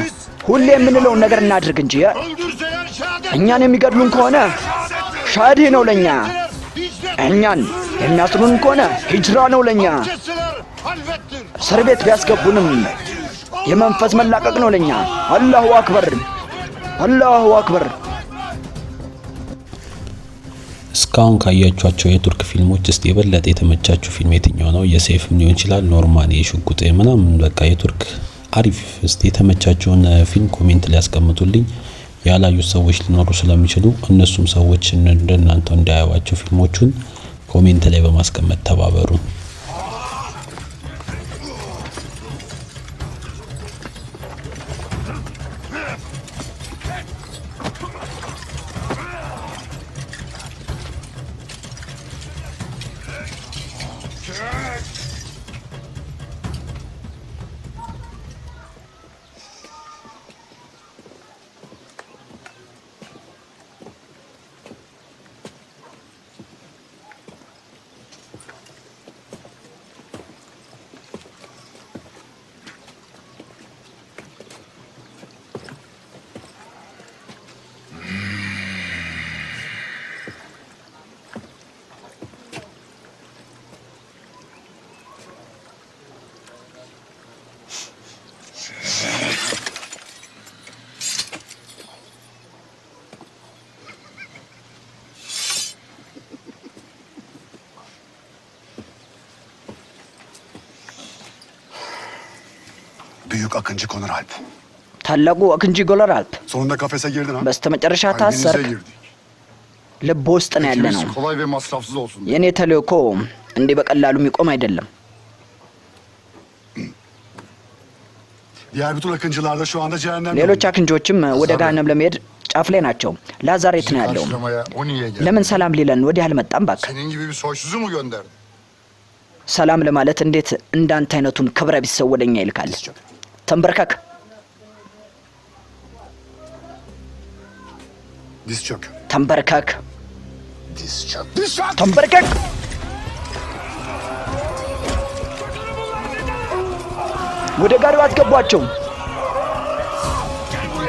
ሁሌ የምንለውን ነገር እናድርግ እንጂ እኛን የሚገድሉን ከሆነ ሻዲ ነው ለኛ። እኛን የሚያስሩን ከሆነ ሂጅራ ነው ለኛ። እስር ቤት ቢያስገቡንም የመንፈስ መላቀቅ ነው ለኛ። አላሁ አክበር፣ አላሁ አክበር። እስካሁን ካያችኋቸው የቱርክ ፊልሞች ውስጥ የበለጠ የተመቻችሁ ፊልም የትኛው ነው? የሰይፍም ሊሆን ይችላል፣ ኖርማል የሽጉጥ ምናምን፣ በቃ የቱርክ አሪፍ እስቲ የተመቻቸውን ፊልም ኮሜንት ላይ ያስቀምጡልኝ። ያላዩት ሰዎች ሊኖሩ ስለሚችሉ እነሱም ሰዎች እንደናንተ እንዳያዩዋቸው ፊልሞቹን ኮሜንት ላይ በማስቀመጥ ተባበሩ። Büyük Akıncı Konur Alp. ታላቁ አክንጂ ጎለር አልፕ Sonunda kafese girdin ha. በስተመጨረሻ Kalbinize ታሰርክ። girdik. ልብ ውስጥ ነው ያለ ነው። kolay ve masrafsız olsun. የኔ ተልእኮ እንዲህ በቀላሉ የሚቆም አይደለም። Diğer bütün akıncılar da şu anda cehennemde. ሌሎች አክንጆችም ወደ ገሃነም ለመሄድ ጫፍ ላይ ናቸው። ላዛር የት ነው ያለው? Karşılamaya o niye geldi? ለምን ሰላም ሊለን ወዲህ አልመጣም? እባክህ Senin gibi bir soysuzu mu gönderdi? ሰላም ለማለት እንዴት እንዳንተ አይነቱን ክብረ ቢስ ሰው ወደኛ ይልካል? ተንበርከክ። Diz çök. ተንበርከክ። Diz çök. Diz çök. ተንበርከክ። ወደ ጋሪው አስገቧቸው።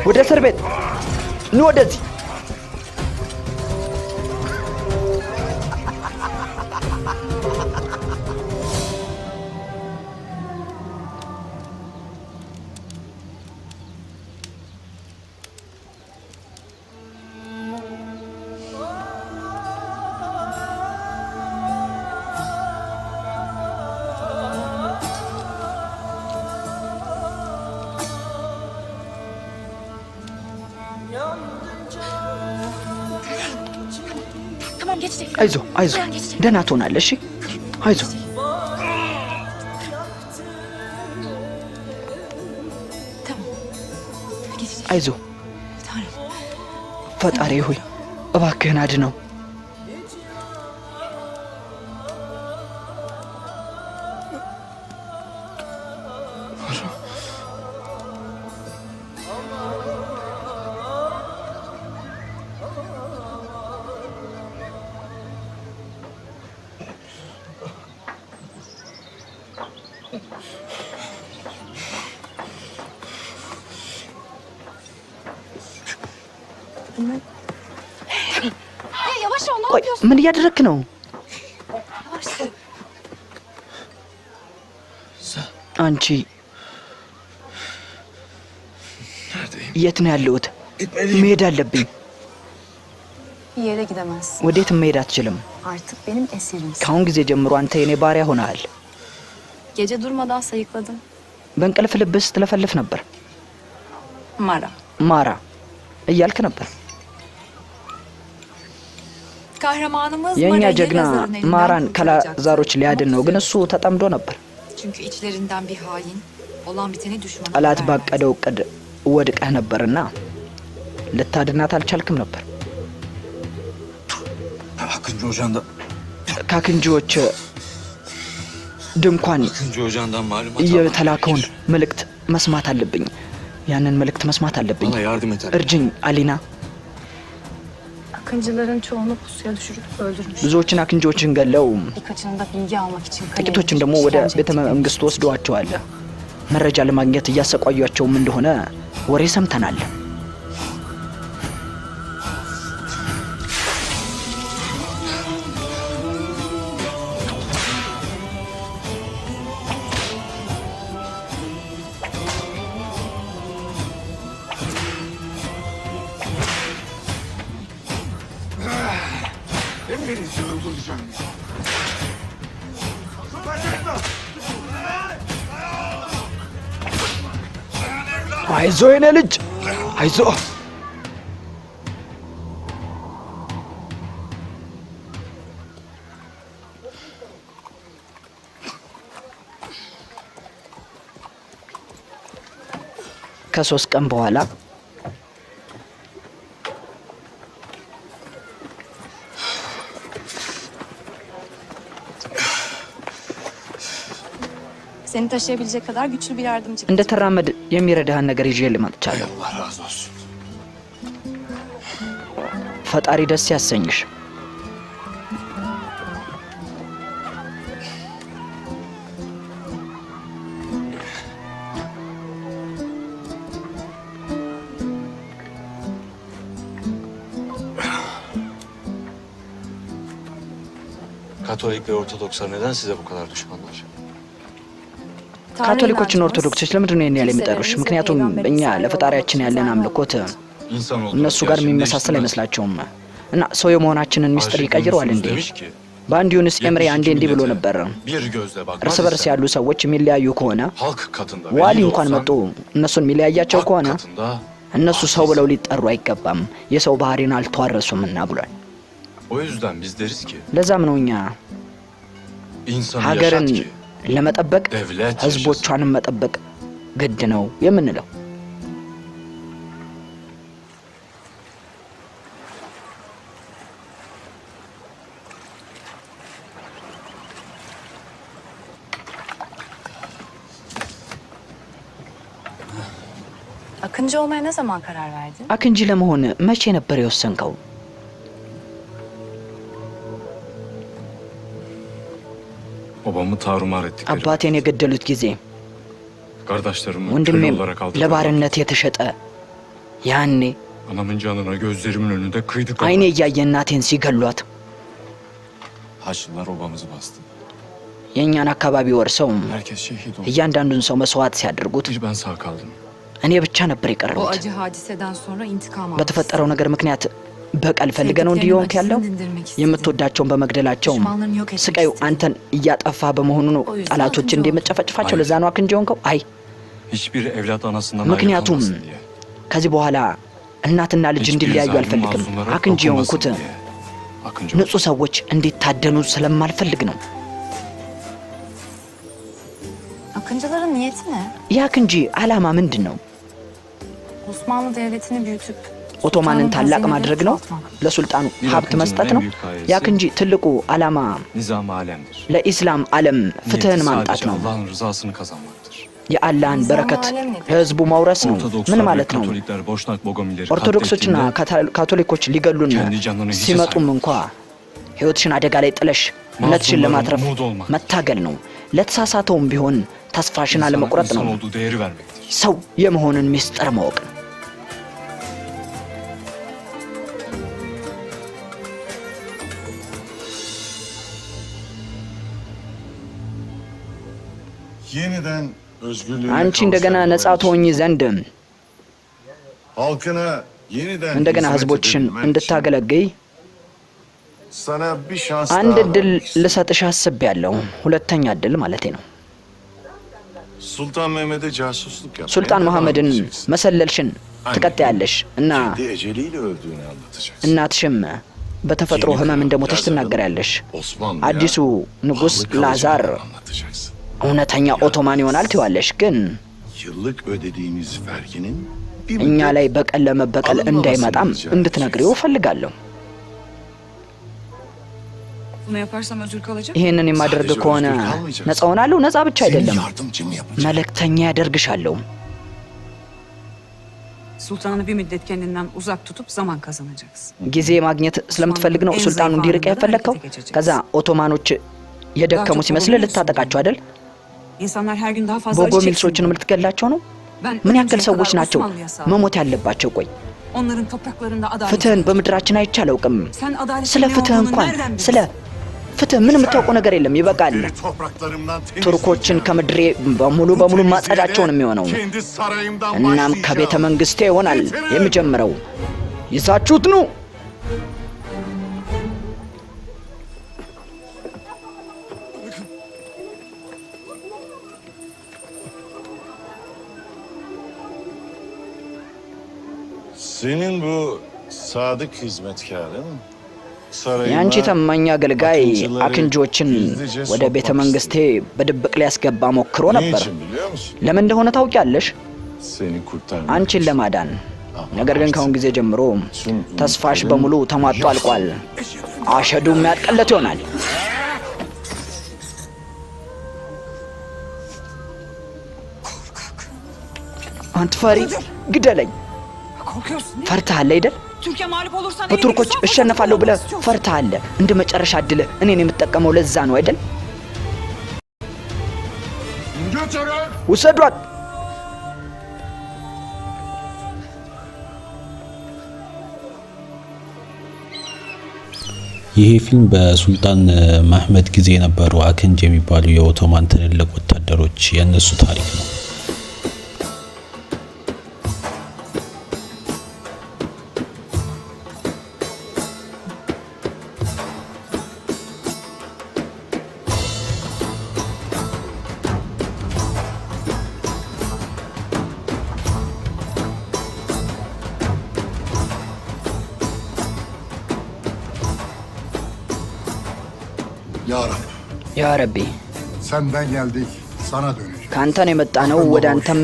ወደ እስር ቤት ኑ። ወደዚህ Tamam geçecek. አይዞ አይዞ፣ ደህና ትሆናለህ። እሺ አይዞ። Tamam. Geçecek. አይዞ። Tanrım. ፈጣሪ ሆይ እባክህን አድነው። Yavaş ol, ne ቆይ yapıyorsun? ምን እያደረክ ነው? Yavaş. አንቺ የት ነው ያለሁት? መሄድ አለብኝ። Bir yere gidemezsin. ወዴትም መሄድ አትችልም። Artık benim esirimsin. ከአሁን ጊዜ ጀምሮ አንተ የኔ ባሪያ ሆነሃል። Gece durmadan sayıkladım. በእንቅልፍ ልብስ ትለፈልፍ ነበር። Mara. ማራ እያልክ ነበር። Kahramanımız የእኛ Mara'yı ጀግና Lazar'ın elinden ማራን kurtaracaktı. ከላዛሮች ሊያድን ነው፣ ግን እሱ ተጠምዶ ነበር። Çünkü içlerinden bir hain olan biteni düşmana ጠላት haber verdi. ባቀደው እቅድ ወድቀህ ነበርና ልታድናት አልቻልክም ነበር። Akıncı Hoca'nda, ከአክንጂዎች ድንኳን Akıncı Hoca'ndan malumat የተላከውን መልእክት መስማት አለብኝ። ያንን መልእክት መስማት አለብኝ። Bana yardım et. እርጅኝ አሊና። Akıncıların çoğunu pusuya düşürüp öldürmüş. ብዙዎችን አክንጂዎችን ገለው Birkaçını da bilgi almak için ጥቂቶችን ደግሞ ወደ ቤተ መንግስት ወስደዋቸዋል። መረጃ ለማግኘት እያሰቃዩቸውም እንደሆነ ወሬ ሰምተናል። አይዞ የኔ ልጅ አይዞ። ከሶስት ቀን በኋላ Seni taşıyabilecek kadar güçlü bir yardımcı. እንድትራመድ የሚረዳህን ነገር ይዤ ልመጥቻለሁ። Allah razı olsun. ፈጣሪ ደስ ያሰኝሽ። Katolik ve Ortodokslar neden size bu kadar düşmanlar? ካቶሊኮችና ኦርቶዶክሶች ለምንድን ነው ያለ የሚጠሩሽ? ምክንያቱም እኛ ለፈጣሪያችን ያለን አምልኮት እነሱ ጋር የሚመሳሰል አይመስላቸውም እና ሰው የመሆናችንን ሚስጥር ይቀይረዋል እንዴ? በአንድ ዩንስ ኤምሬ አንዴ እንዲህ ብሎ ነበር፣ እርስ በርስ ያሉ ሰዎች የሚለያዩ ከሆነ ዋሊ እንኳን መጡ እነሱን የሚለያያቸው ከሆነ እነሱ ሰው ብለው ሊጠሩ አይገባም፣ የሰው ባህሪን አልተዋረሱምና ብሏል። O yüzden biz deriz ki ለዛም ነው እኛ insanı ሀገርን yaşat ki ለመጠበቅ devlet yaşasın. ህዝቦቿንም መጠበቅ ግድ ነው የምንለው። Akıncı olmaya ne zaman karar verdin? አክንጂ ለመሆን መቼ ነበር የወሰንከው? Babamı tarumar ettikleri. አባቴን የገደሉት ጊዜ Kardeşlerimi köle ወንድሜም olarak aldılar. ለባርነት የተሸጠ ያኔ Anamın canına gözlerimin önünde kıydık. አይኔ እያየ እናቴን ሲገሏት Haçlılar obamızı bastı. የእኛን አካባቢ ወርሰው Herkes şehit oldu. እያንዳንዱን ሰው መስዋዕት ሲያደርጉት Bir ben sağ kaldım. እኔ ብቻ ነበር O የቀረሁት። acı hadiseden sonra intikam almışsın. በተፈጠረው ነገር ምክንያት በቀል ፈልገ ነው እንዲሆንክ ያለው። የምትወዳቸውን በመግደላቸው ስቃዩ አንተን እያጠፋ በመሆኑ ነው ጠላቶች እንደመጨፈጭፋቸው። ለዛ ነው አክንጂ ሆንከው? አይ Hiçbir evlat anasından ምክንያቱም ayrılmasın diye. ከዚህ በኋላ እናትና ልጅ Hiçbir እንዲለያዩ zalim አልፈልግም። mazlumlara አክንጂ የሆንኩት dokunmasın diye. Akıncı ንጹህ ሰዎች እንዲታደኑ ስለማልፈልግ ነው። Akıncıların niyeti ne? የአክንጂ ዓላማ ምንድን ነው? Osmanlı Devleti'ni büyütüp ኦቶማንን ታላቅ ማድረግ ነው? ለሱልጣኑ ሀብት መስጠት ነው? የአክንጂ ትልቁ ዓላማ nizam alemdir. ለኢስላም ዓለም ፍትህን Niyeti ማምጣት sadece ነው። Allah'ın rızasını kazanmaktır. የአላህን በረከት ለህዝቡ ማውረስ ነው። ምን ማለት ነው? Katolikler, Boşnak Bogomilleri ኦርቶዶክሶችና ካቶሊኮች ሊገሉን ሲመጡም እንኳ ህይወትሽን አደጋ ላይ ጥለሽ እምነትሽን ለማትረፍ መታገል ነው። ለተሳሳተውም ቢሆን ተስፋሽን አለመቁረጥ ነው። insan olduğu değeri vermektir. ሰው የመሆንን ሚስጥር ማወቅ ነው። Yeniden özgürlüğüne አንቺ እንደገና kavuşan ነጻ barış, ትሆኚ ዘንድ halkına yeniden እንደገና hizmet ህዝቦችሽን edebilmen için እንድታገለግይ sana bir şans አንድ daha እድል vermek istedim. ልሰጥሽ አስቤያለሁ። ሁለተኛ እድል ማለቴ ነው። Sultan Mehmet'e casusluk yapmaya ሱልጣን devam መሐመድን edeceksin. መሰለልሽን ትቀጥያለሽ እና Kendi eceliyle öldüğünü anlatacaksın. እናትሽም በተፈጥሮ ህመም እንደሞተች ትናገሪያለሽ። Osmanlı'ya አዲሱ ንጉሥ pahalı ላዛር kalacağını anlatacaksın. እውነተኛ ኦቶማን ይሆናል ትዋለሽ። ግን Yıllık ödediğimiz verginin bir እኛ müddet ላይ በቀል ለመበቀል እንዳይመጣም እንድትነግሪው እፈልጋለሁ። Bunu yaparsam özgür kalacak. ይህንን የማደርግ ከሆነ ነፃ ሆናለሁ። ነፃ ብቻ senin አይደለም yardımcın yapacak. መልእክተኛ ያደርግሻለሁ። Sultanı bir müddet kendinden uzak tutup zaman kazanacaksın. ጊዜ ማግኘት ስለምትፈልግ ነው ሱልጣኑ እንዲርቅ ያፈለግከው። ከዛ ኦቶማኖች የደከሙ ሲመስል ልታጠቃቸው አይደል? İnsanlar her gün daha fazla acı ቦጎሚል çeksin. ሰዎችንም ልትገላቸው ነው? Ben ምን ያክል ölünceye ሰዎች kadar ናቸው Osmanlı'ya sağ ol. መሞት ያለባቸው? ቆይ Onların topraklarında adalet. ፍትህን በምድራችን አይቼ አላውቅም። Sen adaletin ስለ ne ፍትህ olduğunu እንኳን nereden bilirsin? ስለ ፍትህ ምን የምታውቀው ነገር የለም። ይበቃል። Beni topraklarımdan ቱርኮችን ከምድሬ በሙሉ ማጸዳቸው ነው የሚሆነው። kendi sarayımdan እናም ከቤተ መንግስቴ ይሆናል የሚጀምረው። ይዛችሁት ነው። Senin bu sadık hizmetkarın የአንቺ ታማኝ አገልጋይ አክንጆችን ወደ ቤተ መንግስቴ በድብቅ ሊያስገባ ሞክሮ ነበር። niçin biliyor musun? ለምን እንደሆነ ታውቂያለሽ? Seni kurtarmak አንቺን ለማዳን። ነገር ግን ከአሁን ጊዜ ጀምሮ ተስፋሽ በሙሉ ተሟጦ አልቋል። አሸዱ የሚያልቅለት ይሆናል። አንተ ፈሪ፣ ግደለኝ። Korkuyorsun değil mi? ፈርተሃል አይደል? Türkiye mağlup olursan በቱርኮች እሸነፋለሁ ብለህ ፈርተሃል። እንደ መጨረሻ እድልህ እኔን የምጠቀመው ለዛ ነው አይደል? götürün. ውሰዷት። ይሄ ፊልም በሱልጣን መህመድ ጊዜ የነበሩ አክንጅ የሚባሉ የኦቶማን ትልልቅ ወታደሮች የነሱ ታሪክ ነው። Ya Rab. ያ ረቢ Senden geldik. Sana döneceğiz. ከአንተን የመጣ ነው፣ ወደ አንተም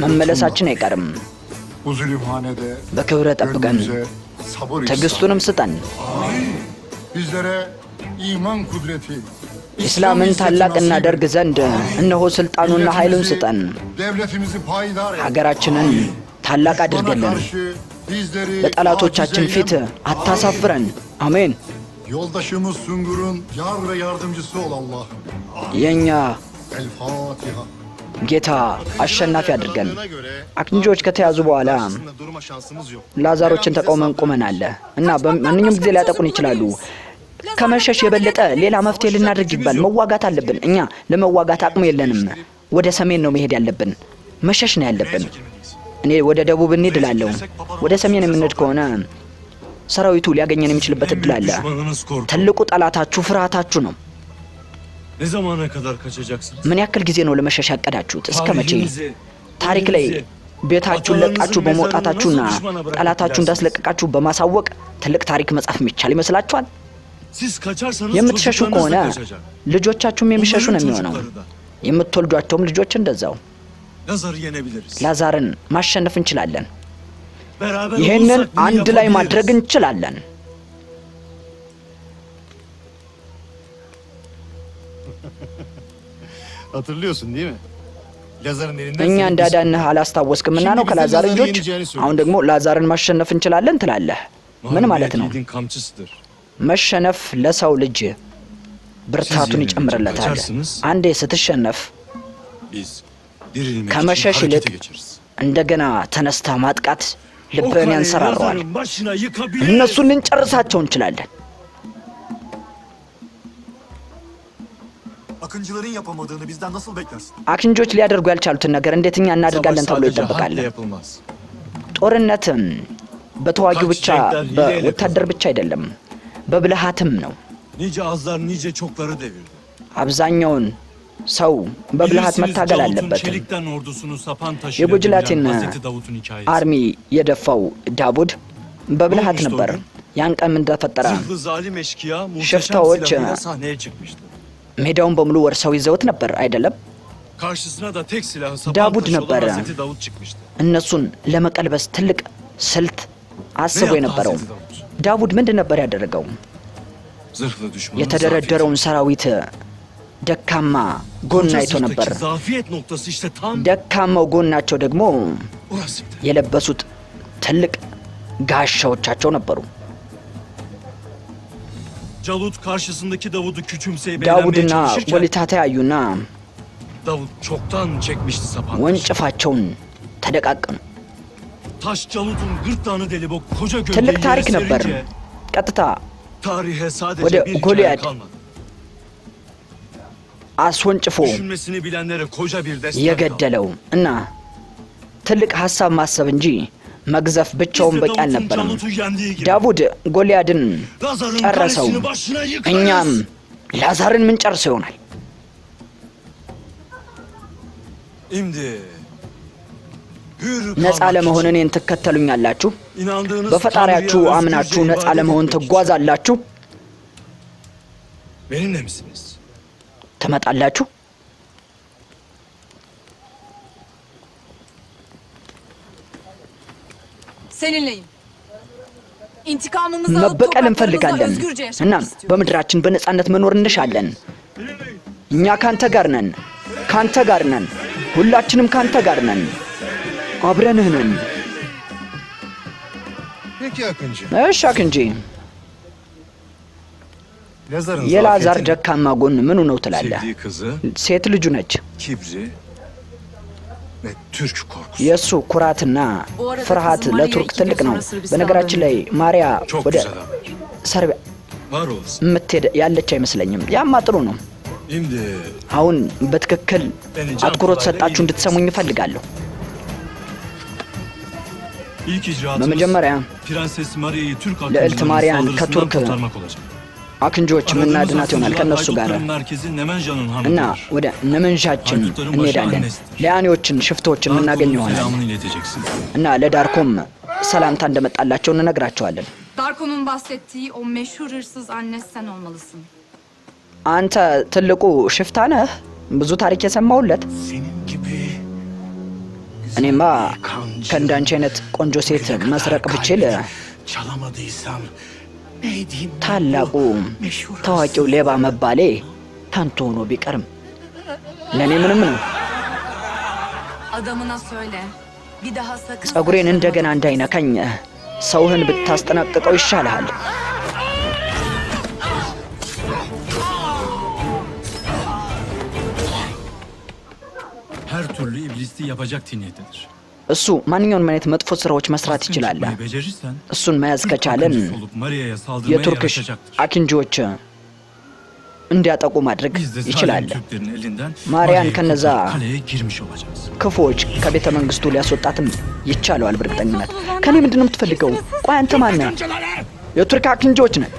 መመለሳችን አይቀርም። Bu zulümhanede በክብረ ጠብቀን gönlümüze sabır ihsan. ትዕግስቱንም ስጠን። Bizlere iman kudreti, ኢስላምን ታላቅ እናደርግ ዘንድ እነሆ ስልጣኑና ኃይሉን ስጠን። devletimizi payidar et. ሀገራችንን ታላቅ Sana አድርገልን። karşı bizleri በጠላቶቻችን aciz ፊት eyleme. አታሳፍረን። አሜን። Yoldaşımız Sungur'un yar ve yardımcısı ol Allah'ım. የእኛ El Fatiha. ጌታ አሸናፊ አድርገን። አክንጆች ከተያዙ በኋላ ላዛሮችን ተቃውመን ቁመናል እና በማንኛውም ጊዜ ሊያጠቁን ይችላሉ። ከመሸሽ የበለጠ ሌላ መፍትሄ ልናደርግ ይባል። መዋጋት አለብን። እኛ ለመዋጋት አቅሙ የለንም። ወደ ሰሜን ነው መሄድ ያለብን። መሸሽ ነው ያለብን። እኔ ወደ ደቡብ እንሂድ እላለሁ። ወደ ሰሜን የምንሄድ ከሆነ ሰራዊቱ ሊያገኘን የሚችልበት እድል አለ። ትልቁ ጠላታችሁ ፍርሃታችሁ ነው። Ne zamana kadar kaçacaksınız? ምን ያክል ጊዜ ነው ለመሸሽ ያቀዳችሁት? እስከ መቼ? ታሪክ ላይ ቤታችሁን ለቃችሁ በመውጣታችሁና ጠላታችሁ እንዳስለቀቃችሁ በማሳወቅ ትልቅ ታሪክ መጻፍ የሚቻል ይመስላችኋል? Siz kaçarsanız የምትሸሹ çocuklarınız ከሆነ da kaçacak. ልጆቻችሁም የሚሸሹ ነው የሚሆነው። የምትወልዷቸውም ልጆች እንደዛው። Lazar'ı yenebiliriz. ላዛርን ማሸነፍ እንችላለን። Beraber ይህንን olursak bunu አንድ ላይ yapabiliriz. ማድረግ እንችላለን። Hatırlıyorsun değil mi? Lazar'ın elinden እኛ seni እንዳዳንህ አላስታወስክምና ነው ከላዛር ልጆች። አሁን ደግሞ ላዛርን ማሸነፍ እንችላለን ትላለህ። ምን ማለት ነው? Yiğidin kamçısıdır. መሸነፍ ለሰው ልጅ ብርታቱን ይጨምርለታል። አንዴ ስትሸነፍ Biz dirilmek ከመሸሽ için ይልቅ harekete geçeriz. እንደገና ተነስታ ማጥቃት O ልብህን kaleyi ያንሰራረዋል። Lazar'ın başına yıkabiliriz. እነሱን ልንጨርሳቸው እንችላለን። Akıncıların yapamadığını bizden nasıl beklersin? አክንጆች ሊያደርጉ ያልቻሉትን ነገር እንዴት እኛ እናደርጋለን ተብሎ Sadece ይጠበቃል? harple yapılmaz. ጦርነትም በተዋጊው ብቻ በወታደር ብቻ አይደለም፣ በብልሃትም ነው። Nice azlar nice çokları devirdi. አብዛኛውን ሰው በብልሃት Bilirsiniz መታገል Davut'un አለበት። çelikten ordusunu sapan taşıyla የጉጅላቴን deviren Hazreti Davut'un hikayesi. አርሚ የደፋው ዳቡድ በብልሃት ነበር። ያን ቀን ምን ተፈጠረ? Zırhlı zalim eşkıya muhteşem Şeftaoğlu silahıyla sahneye çıkmıştı. ሜዳውን በሙሉ ወርሰው ይዘውት ነበር አይደለም? Karşısına da tek silahı sapan Davud taşı olan ነበረ Hazreti Davut çıkmıştı. እነሱን ለመቀልበስ ትልቅ ስልት አስቦ Ne yaptı የነበረው Hazreti Davut? ዳቡድ ምንድን ነበር ያደረገው? Zırhlı düşmanı የተደረደረውን ሰራዊት ደካማ ጎን አይቶ ነበር። Zafiyet noktası işte tam ደካማው ጎናቸው ደግሞ orasıydı. የለበሱት ትልቅ ጋሻዎቻቸው ነበሩ። Calut karşısındaki Davud'u küçümseyip eğlenmeye ዳቡድና çalışırken ጎሊታ ተያዩና Davud çoktan çekmişti sapan taşı. ወንጭፋቸውን ተደቃቀኑ። Taş Calut'un gırtlağını delip o koca ትልቅ gövdeyi ታሪክ yere ነበር። serince ቀጥታ tarihe ወደ sadece bir hikaye ጎልያድ kalmadı. አስወንጭፎ Düşünmesini bilenlere koca bir destek kaldı. የገደለው እና ትልቅ ሀሳብ ማሰብ እንጂ መግዘፍ ብቻውን በቂ አልነበረም። ዳቡድ ጎልያድን ጨረሰው፣ እኛም ላዛርን ምን ጨርሰው ይሆናል። ነፃ ለመሆን እኔን ትከተሉኛላችሁ? በፈጣሪያችሁ አምናችሁ ነፃ ለመሆን ትጓዛላችሁ? ትመጣላችሁ? Seninleyim. İntikamımızı alıp መበቀል topraklarımızda እንፈልጋለን። özgürce yaşamak እናም istiyoruz. በምድራችን በነፃነት መኖር እንሻለን። እኛ ካንተ ጋር ነን፣ ካንተ ጋር ነን፣ ሁላችንም ካንተ ጋር ነን፣ አብረንህ ነን። Peki Akıncı. እሺ አክንጂ፣ Lazar'ın የላዛር zafiyeti ne? ደካማ ጎን ምኑ ነው ትላለህ? Sevdiği kızı, ሴት ልጁ ነች። kibri ve Türk korkusu. የእሱ ኩራትና ፍርሃት ለቱርክ ትልቅ ነው። በነገራችን ላይ ማሪያ Çok ወደ güzel haber. ሰርቢያ Var olasın. የምትሄድ ያለች አይመስለኝም። ያማ ጥሩ ነው። Şimdi አሁን በትክክል አትኩሮት ሰጣችሁ እንድትሰሙኝ እፈልጋለሁ። ilk icraatımız በመጀመሪያ Prenses Maria'yı Türk ልዕልት akıncılarının ማርያን saldırısından ከቱርክ kurtarmak olacak. አክንጆች የምናድናት ይሆናል ከእነሱ ጋር merkezi Nemenja'nın እና hanıdır. ወደ ነመንሻችን እንሄዳለን። ሊያኔዎችን ሽፍቶችን የምናገኝ ይሆናል Selamını ileteceksin. እና ለዳርኮም ሰላምታ እንደመጣላቸው እንነግራቸዋለን። Darko'nun bahsettiği o meşhur hırsız anne sen olmalısın. አንተ ትልቁ ሽፍታ ነህ? ብዙ ታሪክ የሰማሁለት። እኔማ ከእንዳንቺ አይነት ቆንጆ ሴት መስረቅ ብችል ታላቁ ታዋቂው ሌባ መባሌ ከንቱ ሆኖ ቢቀርም ለእኔ ምንም ነው። ጸጉሬን እንደገና እንዳይነካኝ ሰውህን ብታስጠነቅቀው ይሻልሃል። Her türlü iblisliği yapacak tiniyettedir. እሱ ማንኛውንም አይነት መጥፎ ስራዎች መስራት ይችላል። እሱን መያዝ ከቻለን የቱርክሽ አኪንጂዎች እንዲያጠቁ ማድረግ ይችላል። ማርያን ከነዛ ክፉዎች ከቤተ መንግስቱ ሊያስወጣትም ይቻለዋል በእርግጠኝነት። ከኔ ምንድን ነው የምትፈልገው? ቆይ አንተ ማን ነህ? የቱርክ አኪንጂዎች ነን።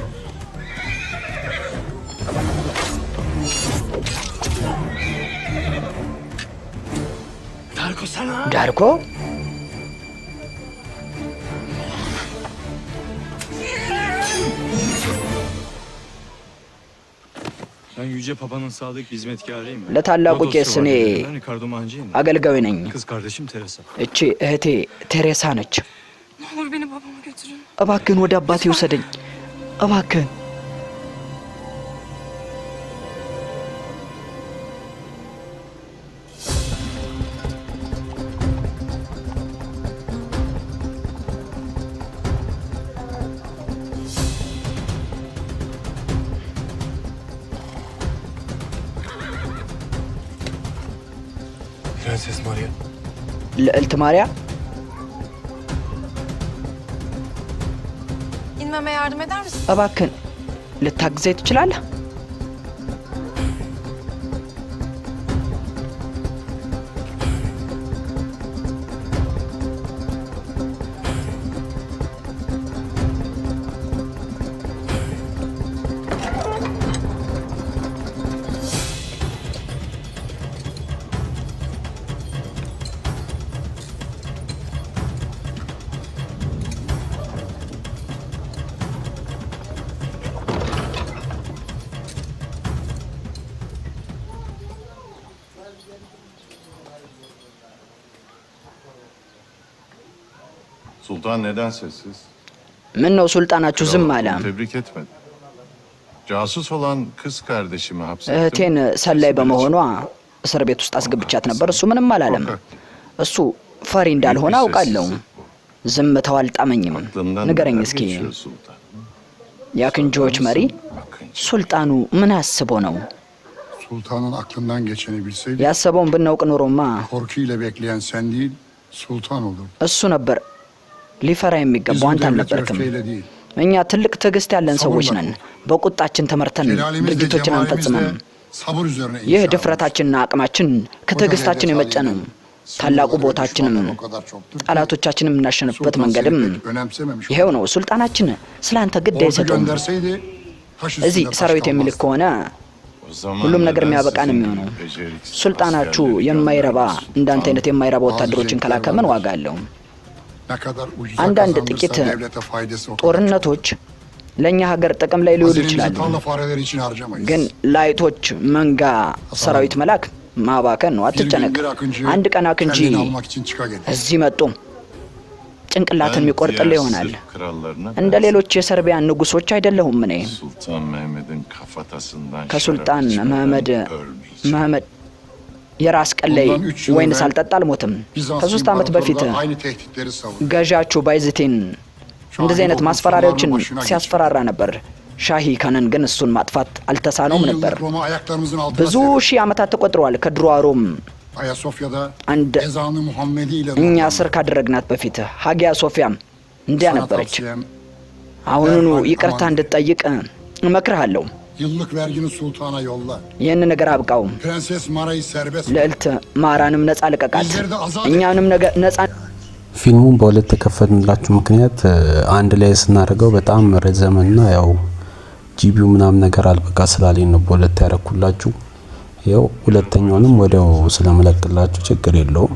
ዳርኮ Ben Yüce Papa'nın sadık hizmetkarıyım. ለታላቁ ቄስ እኔ አገልጋዩ ነኝ። Kız kardeşim Teresa. እቺ እህቴ ቴሬሳ ነች። Ne olur beni babama götürün. እባክህን ወደ አባቴ ውሰደኝ እባክህን። Prenses Maria. ልዕልት ማርያ İnmeme yardım eder misin? እባክህን ልታግዘኝ ትችላለህ? Sultan neden sessiz? ምን ነው ሱልጣናችሁ ዝም አለ? Tebrik etmedi. Casus olan kız kardeşimi hapsettim. እህቴን ሰላይ በመሆኗ እስር ቤት ውስጥ አስገብቻት ነበር። እሱ ምንም አላለም። እሱ ፈሪ እንዳልሆነ አውቃለሁ። ዝምታው አልጣመኝም። ንገረኝ እስኪ የአክንጂዎች መሪ ሱልጣኑ ምን አስቦ ነው? Sultanın aklından geçeni bilseydi ያሰበውን ብናውቅ ኖሮማ korkuyla bekleyen sen değil, sultan olur. እሱ ነበር ሊፈራ የሚገባው፣ አንተ አልነበርክም። öfkeyle değil. እኛ ትልቅ ትዕግስት ያለን ሰዎች ነን። በቁጣችን ተመርተን Celalimiz de ድርጊቶችን cemalimiz አንፈጽምም። de sabır üzerine ይህ inşa. ድፍረታችንና አቅማችን ከትዕግስታችን የመጨ ነው። ታላቁ ቦታችንም O kadar çoktur ki ጠላቶቻችንን የምናሸንፍበት sultan መንገድም seni pek önemsememiş. ይሄው ነው። ሱልጣናችን ስለ አንተ ግድ Ordu አይሰጠውም። gönderseydi taş እዚህ üstünde taş ሰራዊት የሚልክ kalmazdı. ከሆነ ሁሉም ነገር የሚያበቃ ነው የሚሆነው። ሱልጣናችሁ የማይረባ እንዳንተ አይነት የማይረባ ወታደሮችን ከላከ ምን ዋጋ አለው? Ne kadar ucuza አንዳንድ kazandırsa ጥቂት devlete faydası o kadar. ጦርነቶች ለእኛ ሀገር ጥቅም ላይ ሊውሉ Hazinemizi ይችላሉ። tarla fareleri için harcamayız. ግን ላይቶች መንጋ ሰራዊት መላክ ማባከን ነው። Bir አትጨነቅ። gün bir akıncı አንድ ቀን አክንጂ kelleni almak için çıka gelir. እዚህ መጡ። ጭንቅላትን የሚቆርጥልህ ይሆናል። krallarına እንደ ሌሎች የሰርቢያን ንጉሶች አይደለሁም እኔ። Sultan Mehmet'in kafatasından ከሱልጣን şarap መህመድ içmeden መህመድ የራስ ቀን ላይ Bundan 3 yıl ወይን evvel ሳልጠጣ አልሞትም። Bizans ከ3 ዓመት በፊት imparatorluğu aynı tehditleri savundu. ገዣችሁ ባይዝቴን እንደዚህ አይነት ማስፈራሪያዎችን ሲያስፈራራ ነበር። ሻሂ ካንን ግን እሱን ማጥፋት አልተሳነውም ነበር። Roma ayaklarımızın altına ብዙ serdi. ሺህ ዓመታት ተቆጥረዋል። ከድሮ ሮም Ayasofya'da አንድ ezanı Muhammedi ile እኛ doğru. ስር ካደረግናት በፊት ሀጊያ ሶፊያም እንዲያ Sana ነበረች። tavsiyem, አሁኑኑ ይቅርታ እንድትጠይቅ እመክርሃለሁ። yıllık vergini sultana yolla. ይህን ነገር አብቃው። Prenses Mara'yı serbest bırak. ልዕልት ማራንም ነጻ ልቀቃት። Bizleri de azat et. እኛንም ነጻ ፊልሙን በሁለት የከፈልንላችሁ ምክንያት አንድ ላይ ስናደርገው በጣም ረዘመና ያው ጂቢው ምናምን ነገር አልበቃ ስላለኝ ነው በሁለት ያረኩላችሁ። ያው ሁለተኛውንም ወዲያው ስለመለቅላችሁ ችግር የለውም።